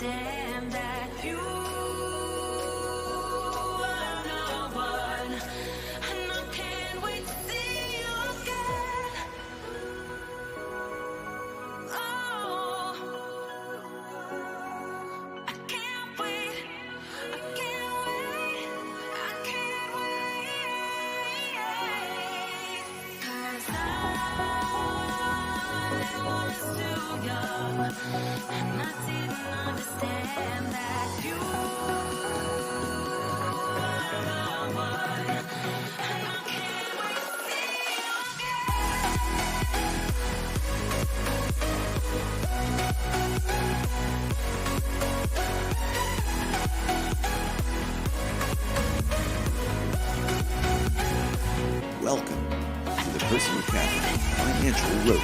understand that you are the one, and I can't wait to see you again. Oh, I can't wait, I can't wait, I can't wait, 'cause I was too young, and I didn't understand that you are the one, and I can't wait to see Welcome to the Personal Capital Financial Road.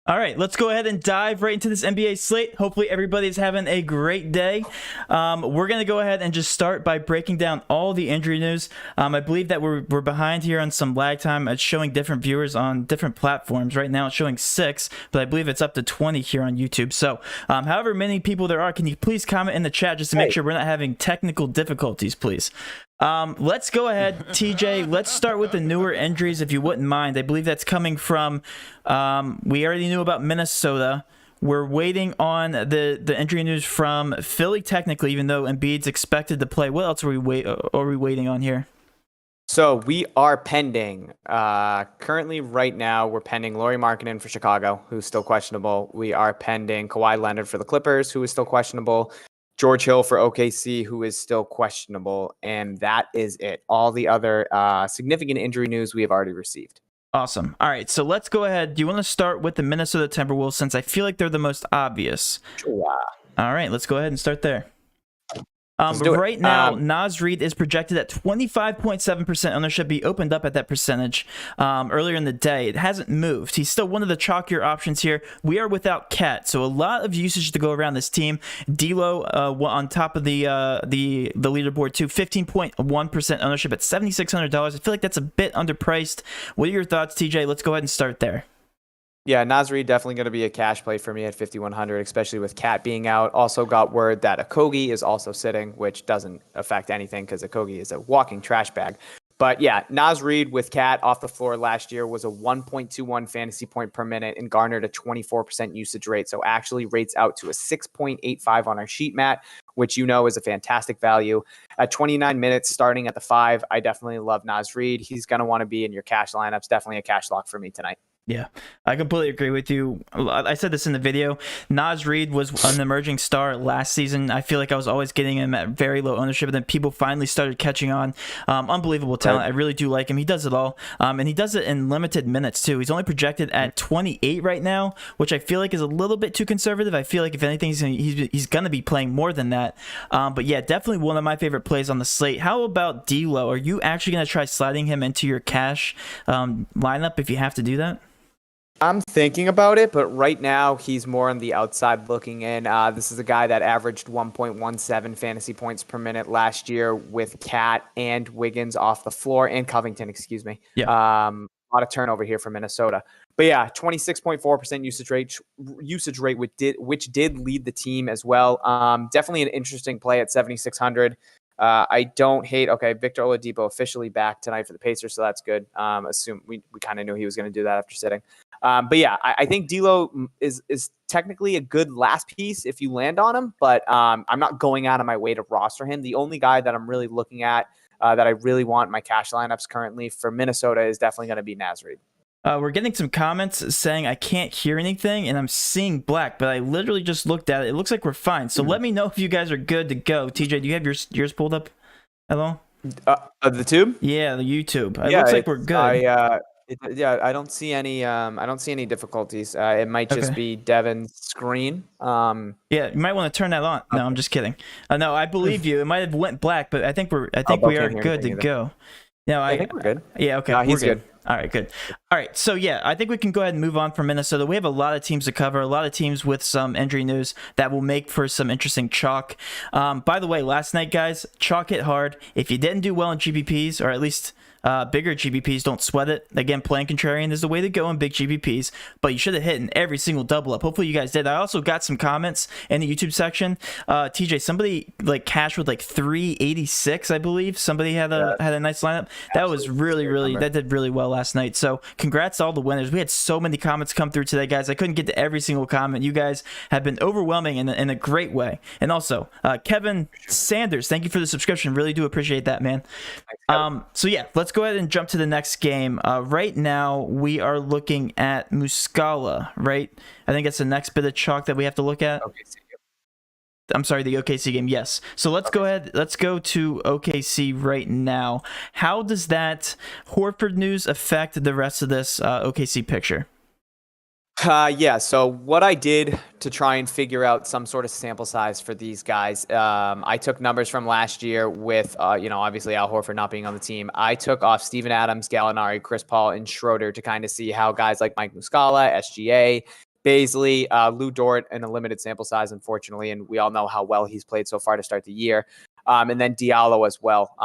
All right, let's go ahead and dive right into this NBA slate. Hopefully everybody's having a great day. We're going to go ahead and just start by breaking down all the injury news. I believe that we're behind here on some lag time. It's showing different viewers on different platforms. Right now it's showing 6, but I believe it's up to 20 here on YouTube. So however many people there are, can you please comment in the chat just to make sure we're not having technical difficulties, please? Let's go ahead, TJ. Let's start with the newer injuries, if you wouldn't mind. I believe that's coming from, we already knew about Minnesota. We're waiting on the injury news from Philly, technically, even though Embiid's expected to play. What else are we waiting on here? So we are pending. Currently, right now, we're pending Lauri Markkanen for Chicago, who's still questionable. We are pending Kawhi Leonard for the Clippers, who is still questionable. George Hill for OKC, who is still questionable. And that is it. All the other significant injury news we have already received. Awesome. All right, so let's go ahead. Do you want to start with the Minnesota Timberwolves, since I feel like they're the most obvious? Sure. All right, let's go ahead and start there. Right now, Naz Reid is projected at 25.7% ownership. He opened up at that percentage earlier in the day. It hasn't moved. He's still one of the chalkier options here. We are without Cat, so a lot of usage to go around this team. D'Lo on top of the leaderboard too. 15.1% ownership at $7,600. I feel like that's a bit underpriced. What are your thoughts, TJ? Let's go ahead and start there. Yeah, Naz Reid definitely going to be a cash play for me at 5,100, especially with Cat being out. Also got word that Okogie is also sitting, which doesn't affect anything because Okogie is a walking trash bag. But yeah, Naz Reid with Cat off the floor last year was a 1.21 fantasy point per minute and garnered a 24% usage rate. So actually rates out to a 6.85 on our sheet, Matt, which you know is a fantastic value. At 29 minutes starting at the 5, I definitely love Naz Reid. He's going to want to be in your cash lineups. Definitely a cash lock for me tonight. Yeah, I completely agree with you. I said this in the video. Naz Reid was an emerging star last season. I feel like I was always getting him at very low ownership, and then people finally started catching on. Unbelievable talent. I really do like him. He does it all, and he does it in limited minutes too. He's only projected at 28 right now, which I feel like is a little bit too conservative. I feel like if anything, he's going to be playing more than that. But yeah, definitely one of my favorite plays on the slate. How about D'Lo? Are you actually going to try sliding him into your cash lineup if you have to do that? I'm thinking about it, but right now he's more on the outside looking in. This is a guy that averaged 1.17 fantasy points per minute last year with Cat and Wiggins off the floor, and Covington, excuse me. Yeah. A lot of turnover here for Minnesota. But yeah, 26.4% usage rate, which did lead the team as well. Definitely an interesting play at 7,600. I don't hate. Okay, Victor Oladipo officially back tonight for the Pacers, so that's good. Assume we kind of knew he was going to do that after sitting. But yeah, I think D'Lo is technically a good last piece if you land on him, but I'm not going out of my way to roster him. The only guy that I'm really looking at that I really want in my cash lineups currently for Minnesota is definitely going to be Naz Reid. We're getting some comments saying I can't hear anything and I'm seeing black, but I literally just looked at it. It looks like we're fine. So let me know if you guys are good to go. TJ, do you have yours pulled up at all? The tube? Yeah, the YouTube. It looks like we're good. I don't see any difficulties. It might just be Devin's screen. Yeah, you might want to turn that on. No, I'm just kidding. No, I believe you. It might have went black, but I think we are good to go. No, I think we're good. Yeah, okay. No, he's good. All right, good. All right, so yeah, I think we can go ahead and move on from Minnesota. We have a lot of teams to cover, a lot of teams with some injury news that will make for some interesting chalk. By the way, last night, guys, chalk hit hard. If you didn't do well in GPPs, or at least bigger GPPs, don't sweat it. Again, playing contrarian is the way to go in big GPPs, but you should have hit in every single double up. Hopefully you guys did. I also got some comments in the YouTube section. TJ, somebody like cashed with like 386, I believe. Somebody had a nice lineup. That was that did really well last night. So congrats to all the winners. We had so many comments come through today, guys. I couldn't get to every single comment. You guys have been overwhelming in a great way. And also, Kevin Sanders, thank you for the subscription. Really do appreciate that, man. So yeah, let's go ahead and jump to the next game. Right now, we are looking at Muscala, right? I think that's the next bit of chalk that we have to look at. I'm sorry, the OKC game, yes. So let's go ahead. Let's go to OKC right now. How does that Horford news affect the rest of this OKC picture? Yeah, so what I did to try and figure out some sort of sample size for these guys, I took numbers from last year with, obviously Al Horford not being on the team. I took off Steven Adams, Gallinari, Chris Paul, and Schroeder to kind of see how guys like Mike Muscala, SGA, Baisley, Lou Dort in a limited sample size, unfortunately, and we all know how well he's played so far to start the year. And then Diallo as well,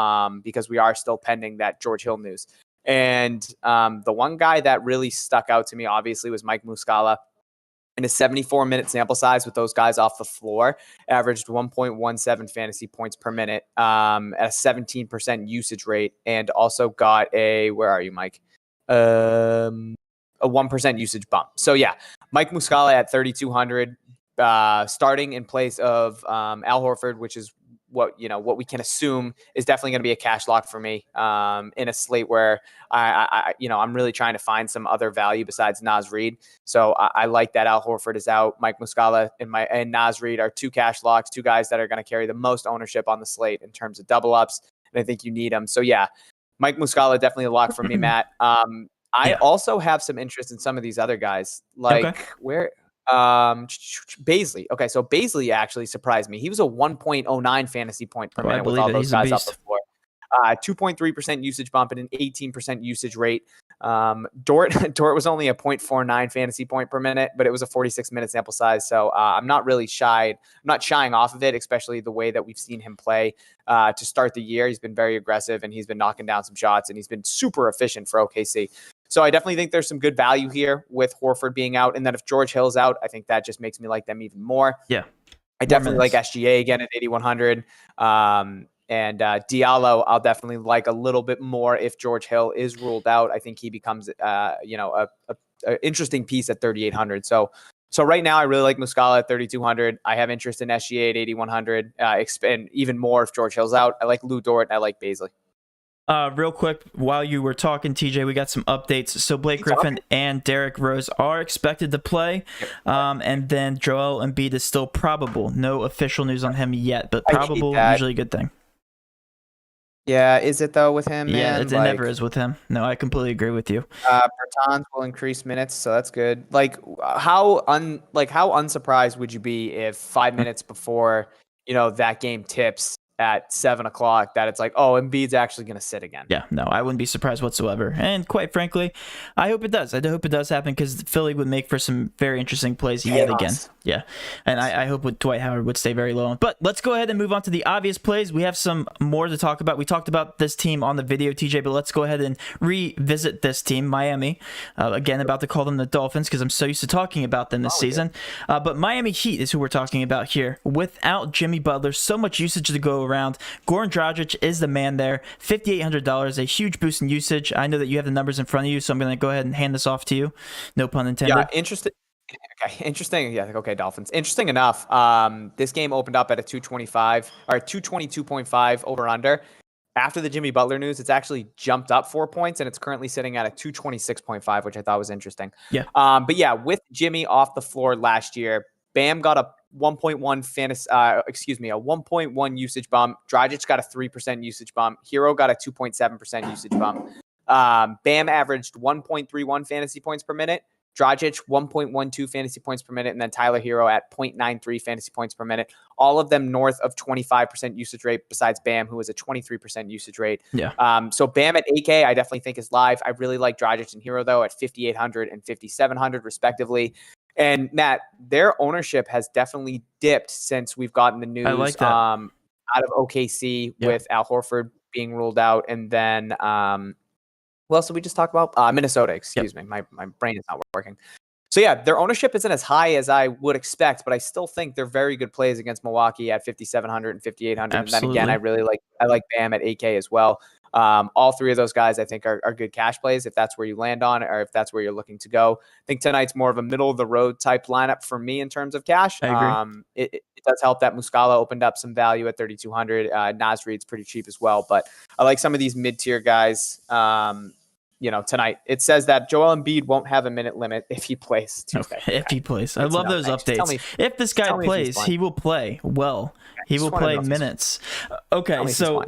because we are still pending that George Hill news. And the one guy that really stuck out to me, obviously, was Mike Muscala. In a 74-minute sample size with those guys off the floor, averaged 1.17 fantasy points per minute at a 17% usage rate, and also got where are you, Mike? A 1% usage bump. So yeah, Mike Muscala at 3,200, starting in place of Al Horford, which is what we can assume is definitely going to be a cash lock for me in a slate where I'm really trying to find some other value besides Naz Reid. So I like that Al Horford is out. Mike Muscala and Naz Reid are two cash locks, two guys that are going to carry the most ownership on the slate in terms of double ups, and I think you need them. So yeah, Mike Muscala definitely a lock for me, Matt. I also have some interest in some of these other guys, like Baisley. Okay, so Baisley actually surprised me. He was a 1.09 fantasy point per minute with all those guys off the floor. 2.3% usage bump and an 18% usage rate. Dort was only a 0.49 fantasy point per minute, but it was a 46-minute sample size. So I'm not shying off of it, especially the way that we've seen him play to start the year. He's been very aggressive and he's been knocking down some shots and he's been super efficient for OKC. So I definitely think there's some good value here with Horford being out. And then if George Hill's out, I think that just makes me like them even more. Yeah. I definitely like SGA again at 8,100. And Diallo, I'll definitely like a little bit more if George Hill is ruled out. I think he becomes, a interesting piece at 3,800. So right now, I really like Muscala at 3,200. I have interest in SGA at 8,100. And even more if George Hill's out. I like Lou Dort. And I like Baisley. Real quick, while you were talking, TJ, we got some updates. So Blake Griffin and Derrick Rose are expected to play, and then Joel Embiid is still probable. No official news on him yet, but probable, usually a good thing. Yeah, is it though with him? Yeah, man? it never is with him. No, I completely agree with you. Bertans will increase minutes, so that's good. Like, how unsurprised would you be if 5 minutes before that game tips at 7 o'clock that it's like, oh, Embiid's actually going to sit again? Yeah, no, I wouldn't be surprised whatsoever. And quite frankly, I hope it does. I hope it does happen because Philly would make for some very interesting plays yet again. Yeah, and I hope Dwight Howard would stay very low. But let's go ahead and move on to the obvious plays. We have some more to talk about. We talked about this team on the video, TJ, but let's go ahead and revisit this team, Miami. Again, about to call them the Dolphins because I'm so used to talking about them this season. But Miami Heat is who we're talking about here. Without Jimmy Butler, so much usage to go around. Goran Dragic is the man there. $5,800, a huge boost in usage. I know that you have the numbers in front of you, so I'm going to go ahead and hand this off to you. No pun intended. Yeah, interesting. Okay, interesting. Yeah, okay, Dolphins. Interesting enough. This game opened up at a 225 or 222.5 over under. After the Jimmy Butler news, it's actually jumped up 4 points, and it's currently sitting at a 226.5, which I thought was interesting. Yeah. But yeah, with Jimmy off the floor last year, Bam got a 1.1 usage bump. Dragic got a 3% usage bump. Hero got a 2.7% usage bump. Bam averaged 1.31 fantasy points per minute. Dragic, 1.12 fantasy points per minute, and then Tyler Hero at 0.93 fantasy points per minute. All of them north of 25% usage rate, besides Bam, who is a 23% usage rate. Yeah. So Bam at 8K, I definitely think is live. I really like Dragic and Hero, though, at 5,800 and 5,700, respectively. And Matt, their ownership has definitely dipped since we've gotten the news like that. Out of OKC with Al Horford being ruled out, and then who else did we just talk about? Minnesota, excuse me. My brain is not working. So yeah, their ownership isn't as high as I would expect, but I still think they're very good plays against Milwaukee at 5,700 and 5,800. And then again, I like Bam at 8K as well. All three of those guys I think are good cash plays if that's where you land on, or if that's where you're looking to go. I think tonight's more of a middle of the road type lineup for me in terms of cash. I agree. It does help that Muscala opened up some value at 3,200. Naz Reid's pretty cheap as well, but I like some of these mid-tier guys. Tonight it says that Joel Embiid won't have a minute limit if he plays Tuesday. Okay, if he plays. I love those updates. If this guy plays, he will play well. He will play minutes. Okay, so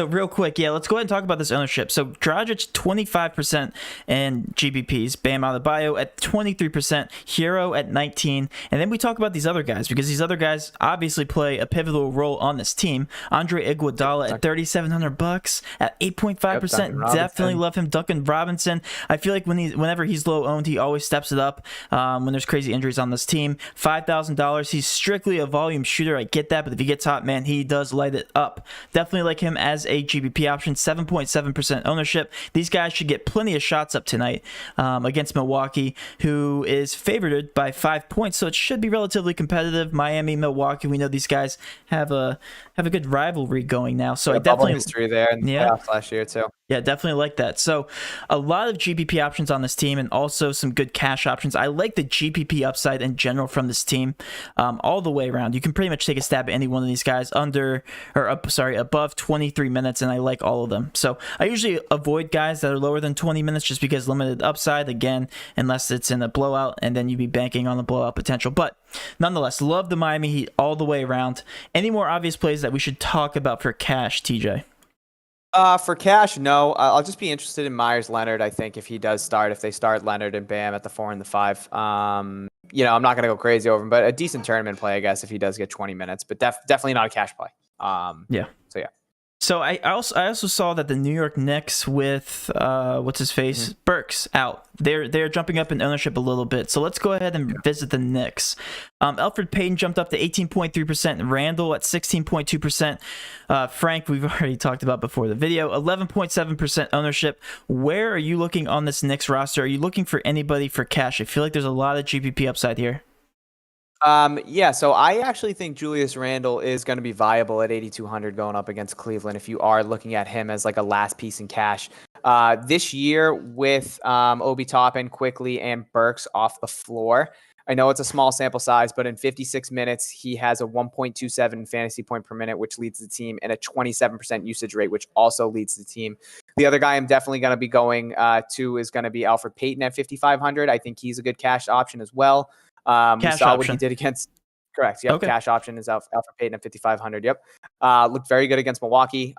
real quick, let's go ahead and talk about this ownership. So Dragic 25% in GPP's, Bam Adebayo at 23%, Hero at 19%, and then we talk about these other guys because these other guys obviously play a pivotal role on this team. Andre Iguodala at $3,700 at 8.5%. Definitely love him. Duncan Robinson. I feel like whenever he's low owned, he always steps it up. When there's crazy injuries on this team, $5,000. He's strictly a volume shooter. I get that, but if he gets hot, man, he does light it up. Definitely like him as a GPP option. 7.7% ownership. These guys should get plenty of shots up tonight against Milwaukee, who is favored by 5 points. So it should be relatively competitive. Miami, Milwaukee. We know these guys have a good rivalry going now. So I definitely history there in the playoffs last year too. Yeah, definitely like that. So a lot of GPP options on this team and also some good cash options. I like the GPP upside in general from this team all the way around. You can pretty much take a stab at any one of these guys above 23 minutes, and I like all of them. So I usually avoid guys that are lower than 20 minutes just because limited upside, again, unless it's in a blowout, and then you'd be banking on the blowout potential. But nonetheless, love the Miami Heat all the way around. Any more obvious plays that we should talk about for cash, TJ? For cash, no. I'll just be interested in Myers Leonard. I think if he does start, if they start Leonard and Bam at the 4 and the 5, I'm not going to go crazy over him, but a decent tournament play, I guess, if he does get 20 minutes, but definitely not a cash play. So yeah. So I also saw that the New York Knicks with Burks out. They're jumping up in ownership a little bit. So let's go ahead and visit the Knicks. Elfrid Payton jumped up to 18.3%. Randall at 16.2%. Frank, we've already talked about before the video. 11.7% ownership. Where are you looking on this Knicks roster? Are you looking for anybody for cash? I feel like there's a lot of GPP upside here. Yeah, so I actually think Julius Randle is going to be viable at 8,200 going up against Cleveland if you are looking at him as like a last piece in cash. This year with Obi Toppin, Quickly, and Burks off the floor, I know it's a small sample size, but in 56 minutes, he has a 1.27 fantasy point per minute, which leads the team, and a 27% usage rate, which also leads the team. The other guy I'm definitely going to be going to is going to be Alfred Payton at 5,500. I think he's a good cash option as well. We Cash saw what option. he did against. Correct. Yep. Okay. Cash option is Alfred Payton at 5,500. Yep. Looked very good against Milwaukee.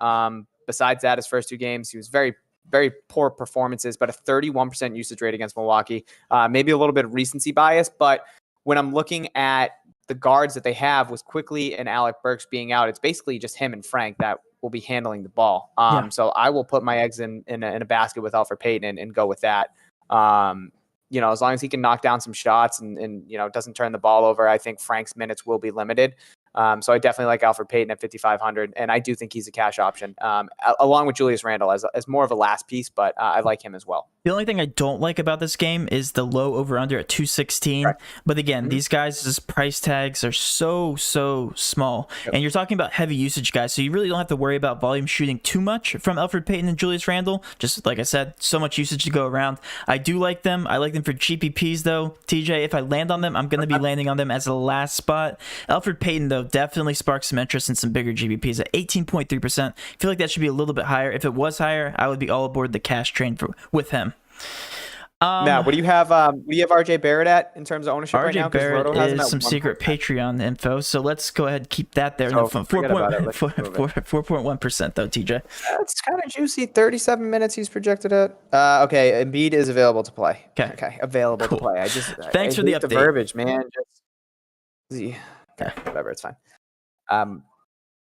Besides that, his first two games, he was very, very poor performances, but a 31% usage rate against Milwaukee. Maybe a little bit of recency bias, but when I'm looking at the guards that they have with Quickly and Alec Burks being out, it's basically just him and Frank that will be handling the ball. So I will put my eggs in a basket with Alfred Payton and go with that. As long as he can knock down some shots and doesn't turn the ball over, I think Frank's minutes will be limited. So I definitely like Alfred Payton at 5,500, and I do think he's a cash option, along with Julius Randle as more of a last piece, but I like him as well. The only thing I don't like about this game is the low over-under at 216. Right. But again, these guys' price tags are so small. Yep. And you're talking about heavy usage guys, so you really don't have to worry about volume shooting too much from Alfred Payton and Julius Randle. Just like I said, so much usage to go around. I do like them. I like them for GPPs, though. TJ, if I land on them, I'm going to be landing on them as the last spot. Alfred Payton, though, definitely sparks some interest in some bigger GPPs at 18.3%. I feel like that should be a little bit higher. If it was higher, I would be all aboard the cash train with him. Now, what do you have? RJ Barrett at in terms of ownership right now? RJ Barrett is some secret Patreon info, so let's go ahead and keep that there. So 4.1% though, TJ. That's kind of juicy. 37 minutes he's projected at. Okay, Embiid is available to play. Okay, available to play. Thanks for the update. The verbiage, man. Okay, whatever, it's fine.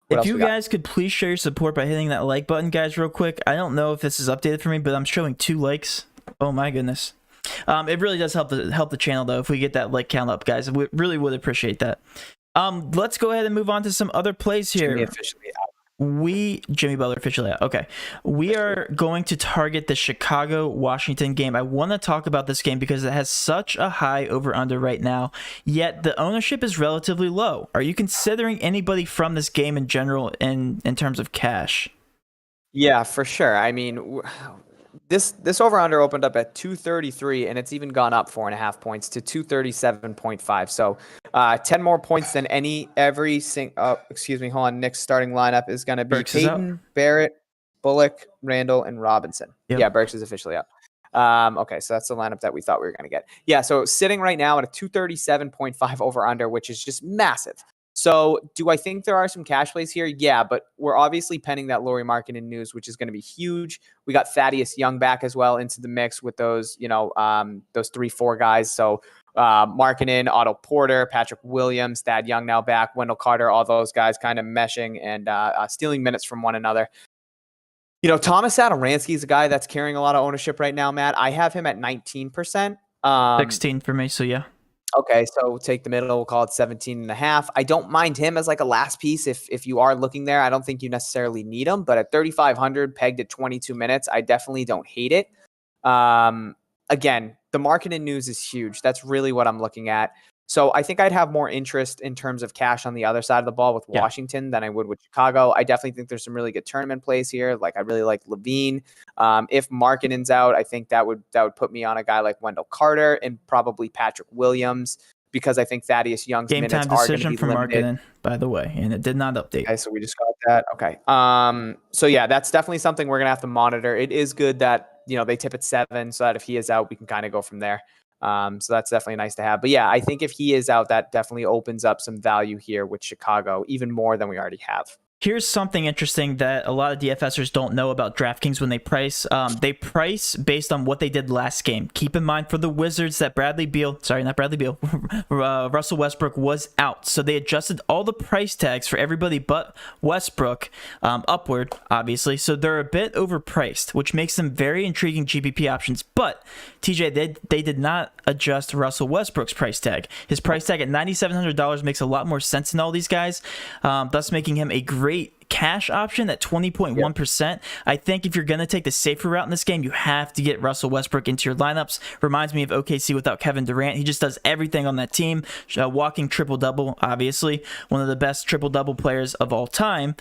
If you guys could please show your support by hitting that like button, guys, real quick. I don't know if this is updated for me, but I'm showing 2 likes. Oh my goodness. It really does help the channel though if we get that like count up, guys. We really would appreciate that. Let's go ahead and move on to some other plays here. Jimmy Butler officially out. Okay. We are going to target the Chicago-Washington game. I want to talk about this game because it has such a high over-under right now, yet the ownership is relatively low. Are you considering anybody from this game in general in terms of cash? Yeah, for sure. I mean, this over-under opened up at 233, and it's even gone up 4.5 points to 237.5. So 10 more points than every single. Hold on. Nick's starting lineup is going to be Payton, Barrett, Bullock, Randall, and Robinson. Yep. Yeah, Burks is officially up. Okay, so that's the lineup that we thought we were going to get. Yeah, so sitting right now at a 237.5 over-under, which is just massive. So do I think there are some cash plays here? Yeah, but we're obviously penning that Lauri Markkanen news, which is going to be huge. We got Thaddeus Young back as well into the mix with those, those 3-4 guys. So Markkanen, Otto Porter, Patrick Williams, Thad Young now back, Wendell Carter, all those guys kind of meshing and stealing minutes from one another. Thomas Satoransky is a guy that's carrying a lot of ownership right now, Matt. I have him at 19%. 16 for me, so yeah. Okay, so we'll take the middle. We'll call it 17.5. I don't mind him as like a last piece if you are looking there. I don't think you necessarily need him, but at 3,500, pegged at 22 minutes, I definitely don't hate it. Again, the Markkanen news is huge. That's really what I'm looking at. So I think I'd have more interest in terms of cash on the other side of the ball with Washington than I would with Chicago. I definitely think there's some really good tournament plays here. Like I really like Levine. If Markkanen's out, I think that would put me on a guy like Wendell Carter and probably Patrick Williams because I think Thaddeus Young's game minutes time are going to decision be for limited. Markkanen, by the way, and it did not update. Okay, so we just got that. Okay. So yeah, that's definitely something we're gonna have to monitor. It is good that they tip at 7, so that if he is out, we can kind of go from there. So that's definitely nice to have. But yeah, I think if he is out, that definitely opens up some value here with Chicago, even more than we already have. Here's something interesting that a lot of DFSers don't know about DraftKings when they price. They price based on what they did last game. Keep in mind for the Wizards that Russell Westbrook was out. So they adjusted all the price tags for everybody but Westbrook upward, obviously. So they're a bit overpriced, which makes them very intriguing GPP options. But TJ, they did not adjust Russell Westbrook's price tag. His price tag at $9,700 makes a lot more sense than all these guys, thus making him a great cash option at 20.1%. I think if you're going to take the safer route in this game, you have to get Russell Westbrook into your lineups. Reminds me of OKC without Kevin Durant. He just does everything on that team. Walking triple-double, obviously. One of the best triple-double players of all time.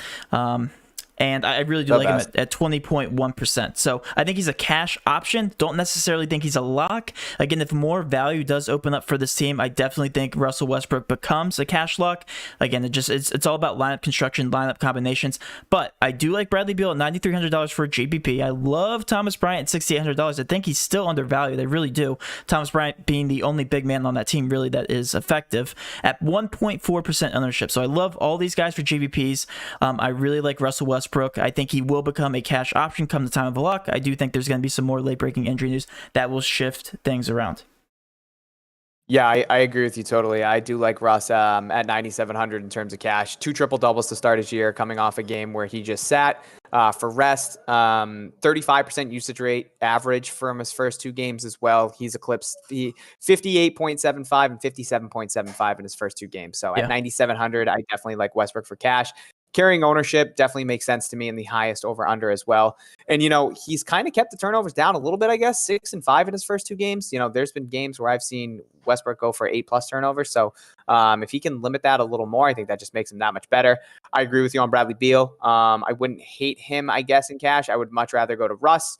And I really do like him at 20.1%. So I think he's a cash option. Don't necessarily think he's a lock. Again, if more value does open up for this team, I definitely think Russell Westbrook becomes a cash lock. Again, it's all about lineup construction, lineup combinations. But I do like Bradley Beal at $9,300 for a GPP. I love Thomas Bryant at $6,800. I think he's still undervalued. I really do. Thomas Bryant being the only big man on that team really that is effective at 1.4% ownership. So I love all these guys for GPPs. I really like Russell Westbrook. I think he will become a cash option come the time of a lock. I do think there's going to be some more late-breaking injury news that will shift things around. Yeah, I agree with you totally. I do like Russ at 9,700 in terms of cash. 2 triple doubles to start his year, coming off a game where he just sat for rest. 35% usage rate average from his first 2 games as well. He's eclipsed the 58.75 and 57.75 in his first 2 games. So at 9,700, I definitely like Westbrook for cash. Carrying ownership definitely makes sense to me in the highest over under as well. And, he's kind of kept the turnovers down a little bit, I guess, 6 and 5 in his first 2 games. There's been games where I've seen Westbrook go for 8+ turnovers. So if he can limit that a little more, I think that just makes him that much better. I agree with you on Bradley Beal. I wouldn't hate him, I guess, in cash. I would much rather go to Russ.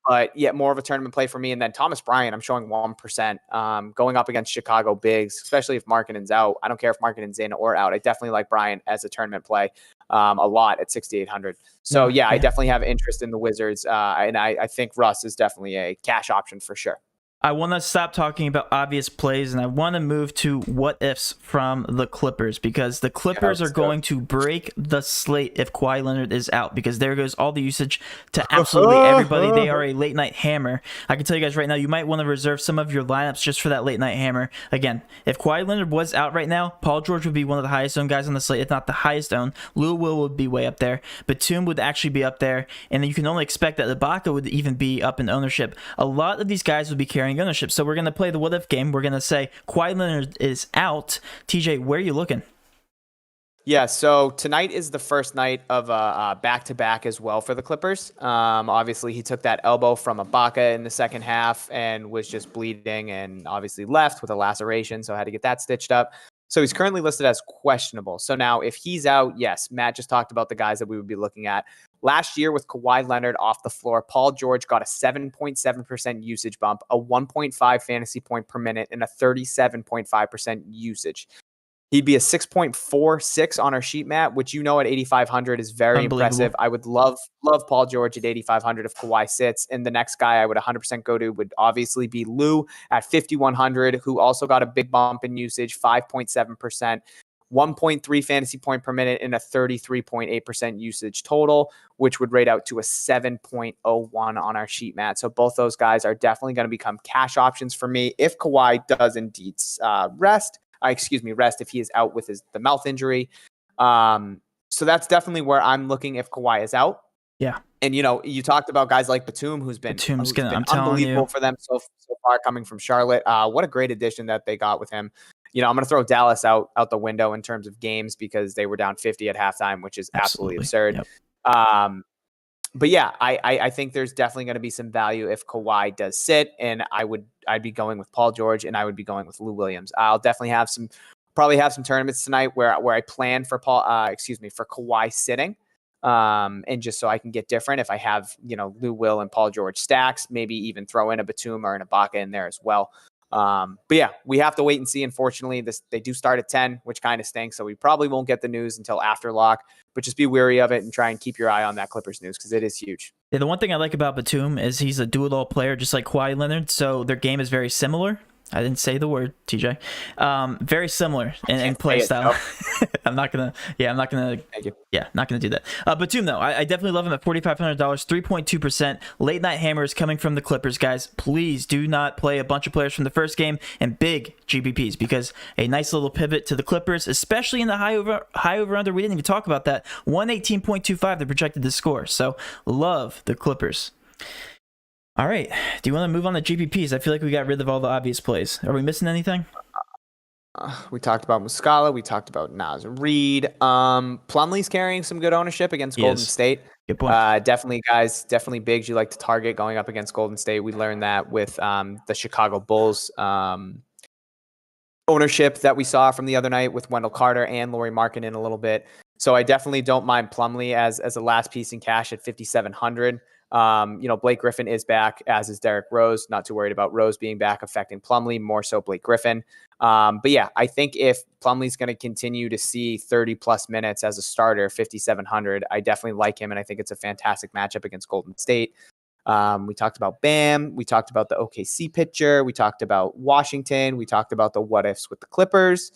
But yeah, more of a tournament play for me. And then Thomas Bryant, I'm showing 1%. Going up against Chicago bigs, especially if Markkanen's out. I don't care if Markkanen's in or out. I definitely like Bryant as a tournament play a lot at 6,800. So yeah, I definitely have interest in the Wizards. And I think Russ is definitely a cash option for sure. I want to stop talking about obvious plays, and I want to move to what ifs from the Clippers, because the Clippers are going to break the slate if Kawhi Leonard is out, because there goes all the usage to absolutely everybody. They are a late night hammer. I can tell you guys right now, you might want to reserve some of your lineups just for that late night hammer. Again, if Kawhi Leonard was out right now, Paul George would be one of the highest owned guys on the slate, if not the highest owned. Lou Will would be way up there. Batum would actually be up there, and then you can only expect that Ibaka would even be up in ownership. A lot of these guys would be carrying ownership. So we're going to play the what if game. We're going to say Kawhi Leonard is out. TJ, where are you looking? Yeah, so tonight is the first night of a back-to-back as well for the Clippers. Obviously, he took that elbow from Ibaka in the second half and was just bleeding and obviously left with a laceration, so I had to get that stitched up. So he's currently listed as questionable. So now if he's out, yes, Matt just talked about the guys that we would be looking at. Last year with Kawhi Leonard off the floor, Paul George got a 7.7% usage bump, a 1.5 fantasy point per minute, and a 37.5% usage. He'd be a 6.46 on our sheet, Matt, which at 8,500 is very impressive. I would love Paul George at 8,500 if Kawhi sits. And the next guy I would 100% go to would obviously be Lou at 5,100, who also got a big bump in usage, 5.7%. 1.3 fantasy point per minute and a 33.8% usage total, which would rate out to a 7.01 on our sheet, Matt. So both those guys are definitely going to become cash options for me if Kawhi does indeed rest if he is out with the mouth injury. So that's definitely where I'm looking if Kawhi is out. Yeah. And, you talked about guys like Batum, who's been unbelievable for them so far coming from Charlotte. What a great addition that they got with him. I'm going to throw Dallas out the window in terms of games because they were down 50 at halftime, which is absolutely absurd. Yep. But yeah, I think there's definitely going to be some value if Kawhi does sit, and I'd be going with Paul George and I would be going with Lou Williams. I'll definitely have some tournaments tonight where I plan for Kawhi sitting. And just so I can get different, if I have, Lou Will and Paul George stacks, maybe even throw in a Batum or an Ibaka in there as well. But yeah, we have to wait and see. Unfortunately, they do start at 10, which kind of stinks. So we probably won't get the news until after lock, but just be wary of it and try and keep your eye on that Clippers news because it is huge. Yeah, the one thing I like about Batum is he's a do-it-all player, just like Kawhi Leonard. So their game is very similar. I didn't say the word, TJ. Very similar in play style. I'm not gonna do that. Batum though, I definitely love him at $4,500, 3.2%. Late night hammer is coming from the Clippers, guys. Please do not play a bunch of players from the first game and big GPPs because a nice little pivot to the Clippers, especially in the high over under. We didn't even talk about that. 118.25 the projected to score. So love the Clippers. All right. Do you want to move on to GPPs? I feel like we got rid of all the obvious plays. Are we missing anything? We talked about Muscala. We talked about Naz Reid. Plumlee's carrying some good ownership against He Golden is. State. Good point. Definitely, guys. Definitely bigs you like to target going up against Golden State. We learned that with the Chicago Bulls ownership that we saw from the other night with Wendell Carter and Lauri Markkanen a little bit. So I definitely don't mind Plumlee as a last piece in cash at 5,700. Blake Griffin is back, as is Derrick Rose. Not too worried about Rose being back affecting Plumlee, more so Blake Griffin. But yeah, I think if Plumlee's going to continue to see 30 plus minutes as a starter, 5,700, I definitely like him. And I think it's a fantastic matchup against Golden State. We talked about Bam. We talked about the OKC pitcher. We talked about Washington. We talked about the what ifs with the Clippers.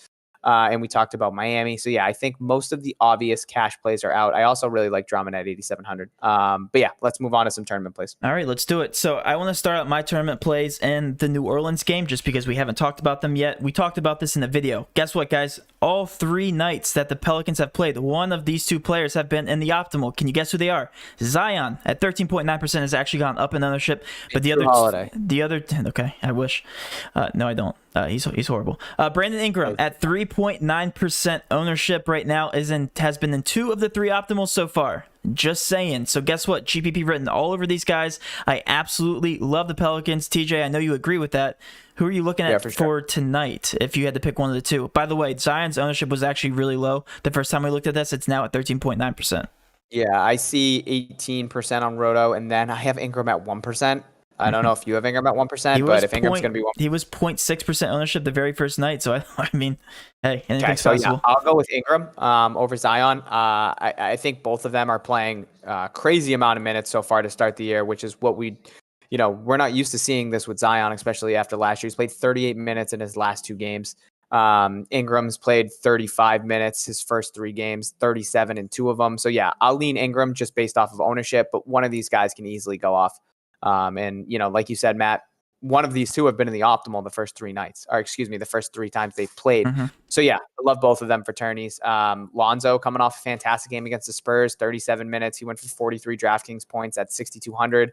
And we talked about Miami. So yeah, I think most of the obvious cash plays are out. I also really like Drummond at 8,700. But yeah, let's move on to some tournament plays. All right, let's do it. So I want to start out my tournament plays in the New Orleans game just because we haven't talked about them yet. We talked about this in the video. Guess what, guys? All 3 nights that the Pelicans have played, one of these 2 players have been in the optimal. Can you guess who they are? Zion at 13.9% has actually gone up in ownership, but the other, okay, I wish. No, I don't. He's horrible. Brandon Ingram at 3.9% ownership right now has been in 2 of the 3 optimals so far. Just saying. So guess what? GPP written all over these guys. I absolutely love the Pelicans. TJ, I know you agree with that. Who are you looking at for tonight if you had to pick one of the 2? By the way, Zion's ownership was actually really low. The first time we looked at this, it's now at 13.9%. Yeah, I see 18% on Roto, and then I have Ingram at 1%. I don't know if you have Ingram at 1%, but if Ingram's going to be 1%. He was 0.6% ownership the very first night, so I mean, hey, anything's possible. Yeah, I'll go with Ingram over Zion. I think both of them are playing crazy amount of minutes so far to start the year, which is what we're not used to seeing this with Zion, especially after last year. He's played 38 minutes in his last 2 games. Ingram's played 35 minutes his first 3 games, 37 in 2 of them. So yeah, I'll lean Ingram just based off of ownership, but one of these guys can easily go off. And like you said, Matt, one of these 2 have been in the optimal the first 3 nights, or excuse me, the first 3 times they've played. So yeah, I love both of them for tourneys. Lonzo coming off a fantastic game against the Spurs, 37 minutes. He went for 43 DraftKings points at 6,200.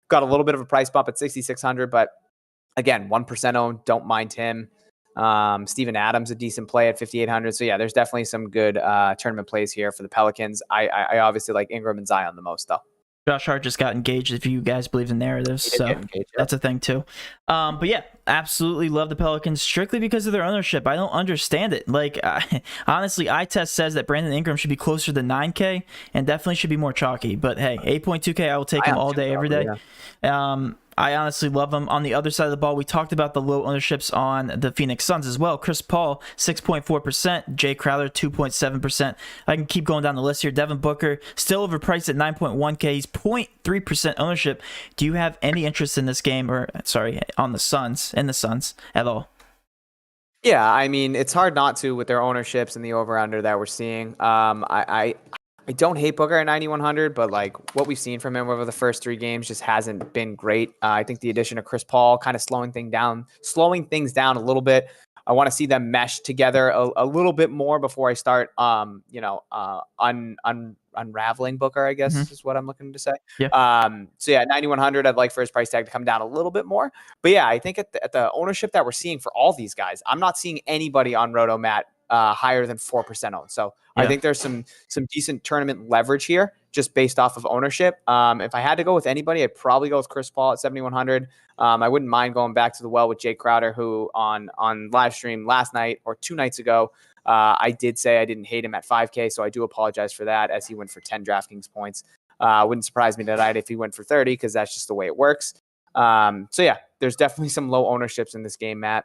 Got a little bit of a price bump at 6,600, but again, 1% owned. Don't mind him. Steven Adams, a decent play at 5,800. So yeah, there's definitely some good tournament plays here for the Pelicans. I obviously like Ingram and Zion the most, though. Josh Hart just got engaged, if you guys believe in narratives, so that's a thing too. But yeah, absolutely love the Pelicans strictly because of their ownership. I don't understand it. Like, honestly, eye test says that Brandon Ingram should be closer to 9K and definitely should be more chalky. But hey, 8.2K, I will take him all day, every day. Yeah. I honestly love him. On the other side of the ball, we talked about the low ownerships on the Phoenix Suns as well. Chris Paul, 6.4%. Jay Crowder, 2.7%. I can keep going down the list here. Devin Booker, still overpriced at 9.1K. He's 0.3% ownership. Do you have any interest in this game, on the Suns, at all? Yeah, I mean, it's hard not to with their ownerships and the over-under that we're seeing. I don't hate Booker at 9,100, but like what we've seen from him over the first 3 games just hasn't been great. I think the addition of Chris Paul kind of slowing things down a little bit. I want to see them mesh together a little bit more before I start, unraveling Booker, I guess is what I'm looking to say. Yeah. So yeah, 9,100, I'd like for his price tag to come down a little bit more. But yeah, I think at the ownership that we're seeing for all these guys, I'm not seeing anybody on Roto, Matt, higher than 4% owned. So yeah. I think there's some decent tournament leverage here just based off of ownership. If I had to go with anybody, I'd probably go with Chris Paul at 7,100. I wouldn't mind going back to the well with Jay Crowder, who on live stream last night or 2 nights ago, I did say I didn't hate him at 5K. So I do apologize for that, as he went for 10 DraftKings points. Wouldn't surprise me tonight if he went for 30, because that's just the way it works. So yeah, there's definitely some low ownerships in this game, Matt.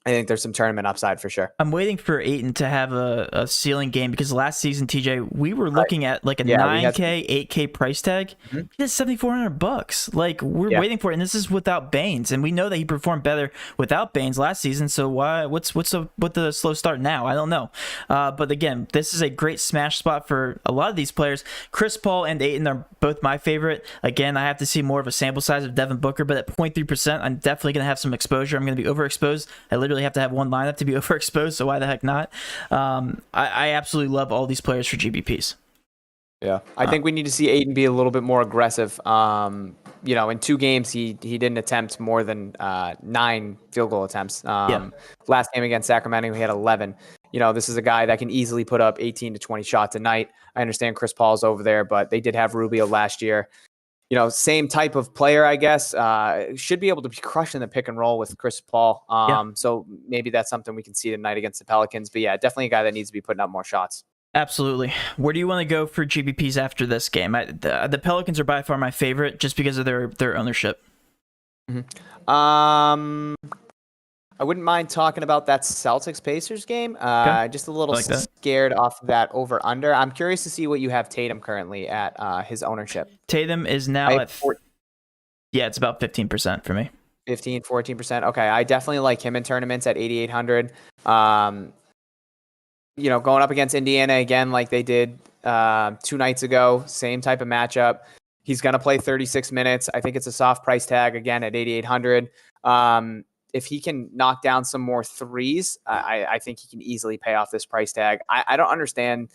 I think there's some tournament upside for sure. I'm waiting for Ayton to have a ceiling game, because last season, TJ, we were looking at like a 9K, 8K price tag. He has $7,400. Like, we're waiting for it, and this is without Baines, and we know that he performed better without Baines last season. So why? What's the slow start now? I don't know. But again, this is a great smash spot for a lot of these players. Chris Paul and Ayton are both my favorite. Again, I have to see more of a sample size of Devin Booker, but at 0.3%, I'm definitely going to have some exposure. I'm going to be overexposed. I literally have to have one lineup to be overexposed, so why the heck not? I absolutely love all these players for GPPs. Yeah, I think we need to see Aiden be a little bit more aggressive. In 2 games, he didn't attempt more than 9 field goal attempts. Last game against Sacramento, he had 11. This is a guy that can easily put up 18 to 20 shots a night. I understand Chris Paul's over there, but they did have Rubio last year. Same type of player, I guess. Should be able to be crushing the pick and roll with Chris Paul. So maybe that's something we can see tonight against the Pelicans. But yeah, definitely a guy that needs to be putting up more shots. Absolutely. Where do you want to go for GPPs after this game? The Pelicans are by far my favorite just because of their ownership. I wouldn't mind talking about that Celtics-Pacers game. Just a little scared off of that over-under. I'm curious to see what you have Tatum currently at his ownership. Tatum is now at it's about 15% for me. 14%. Okay, I definitely like him in tournaments at 8,800. Going up against Indiana again like they did 2 nights ago, same type of matchup. He's going to play 36 minutes. I think it's a soft price tag again at 8,800. If he can knock down some more threes, I think he can easily pay off this price tag. I don't understand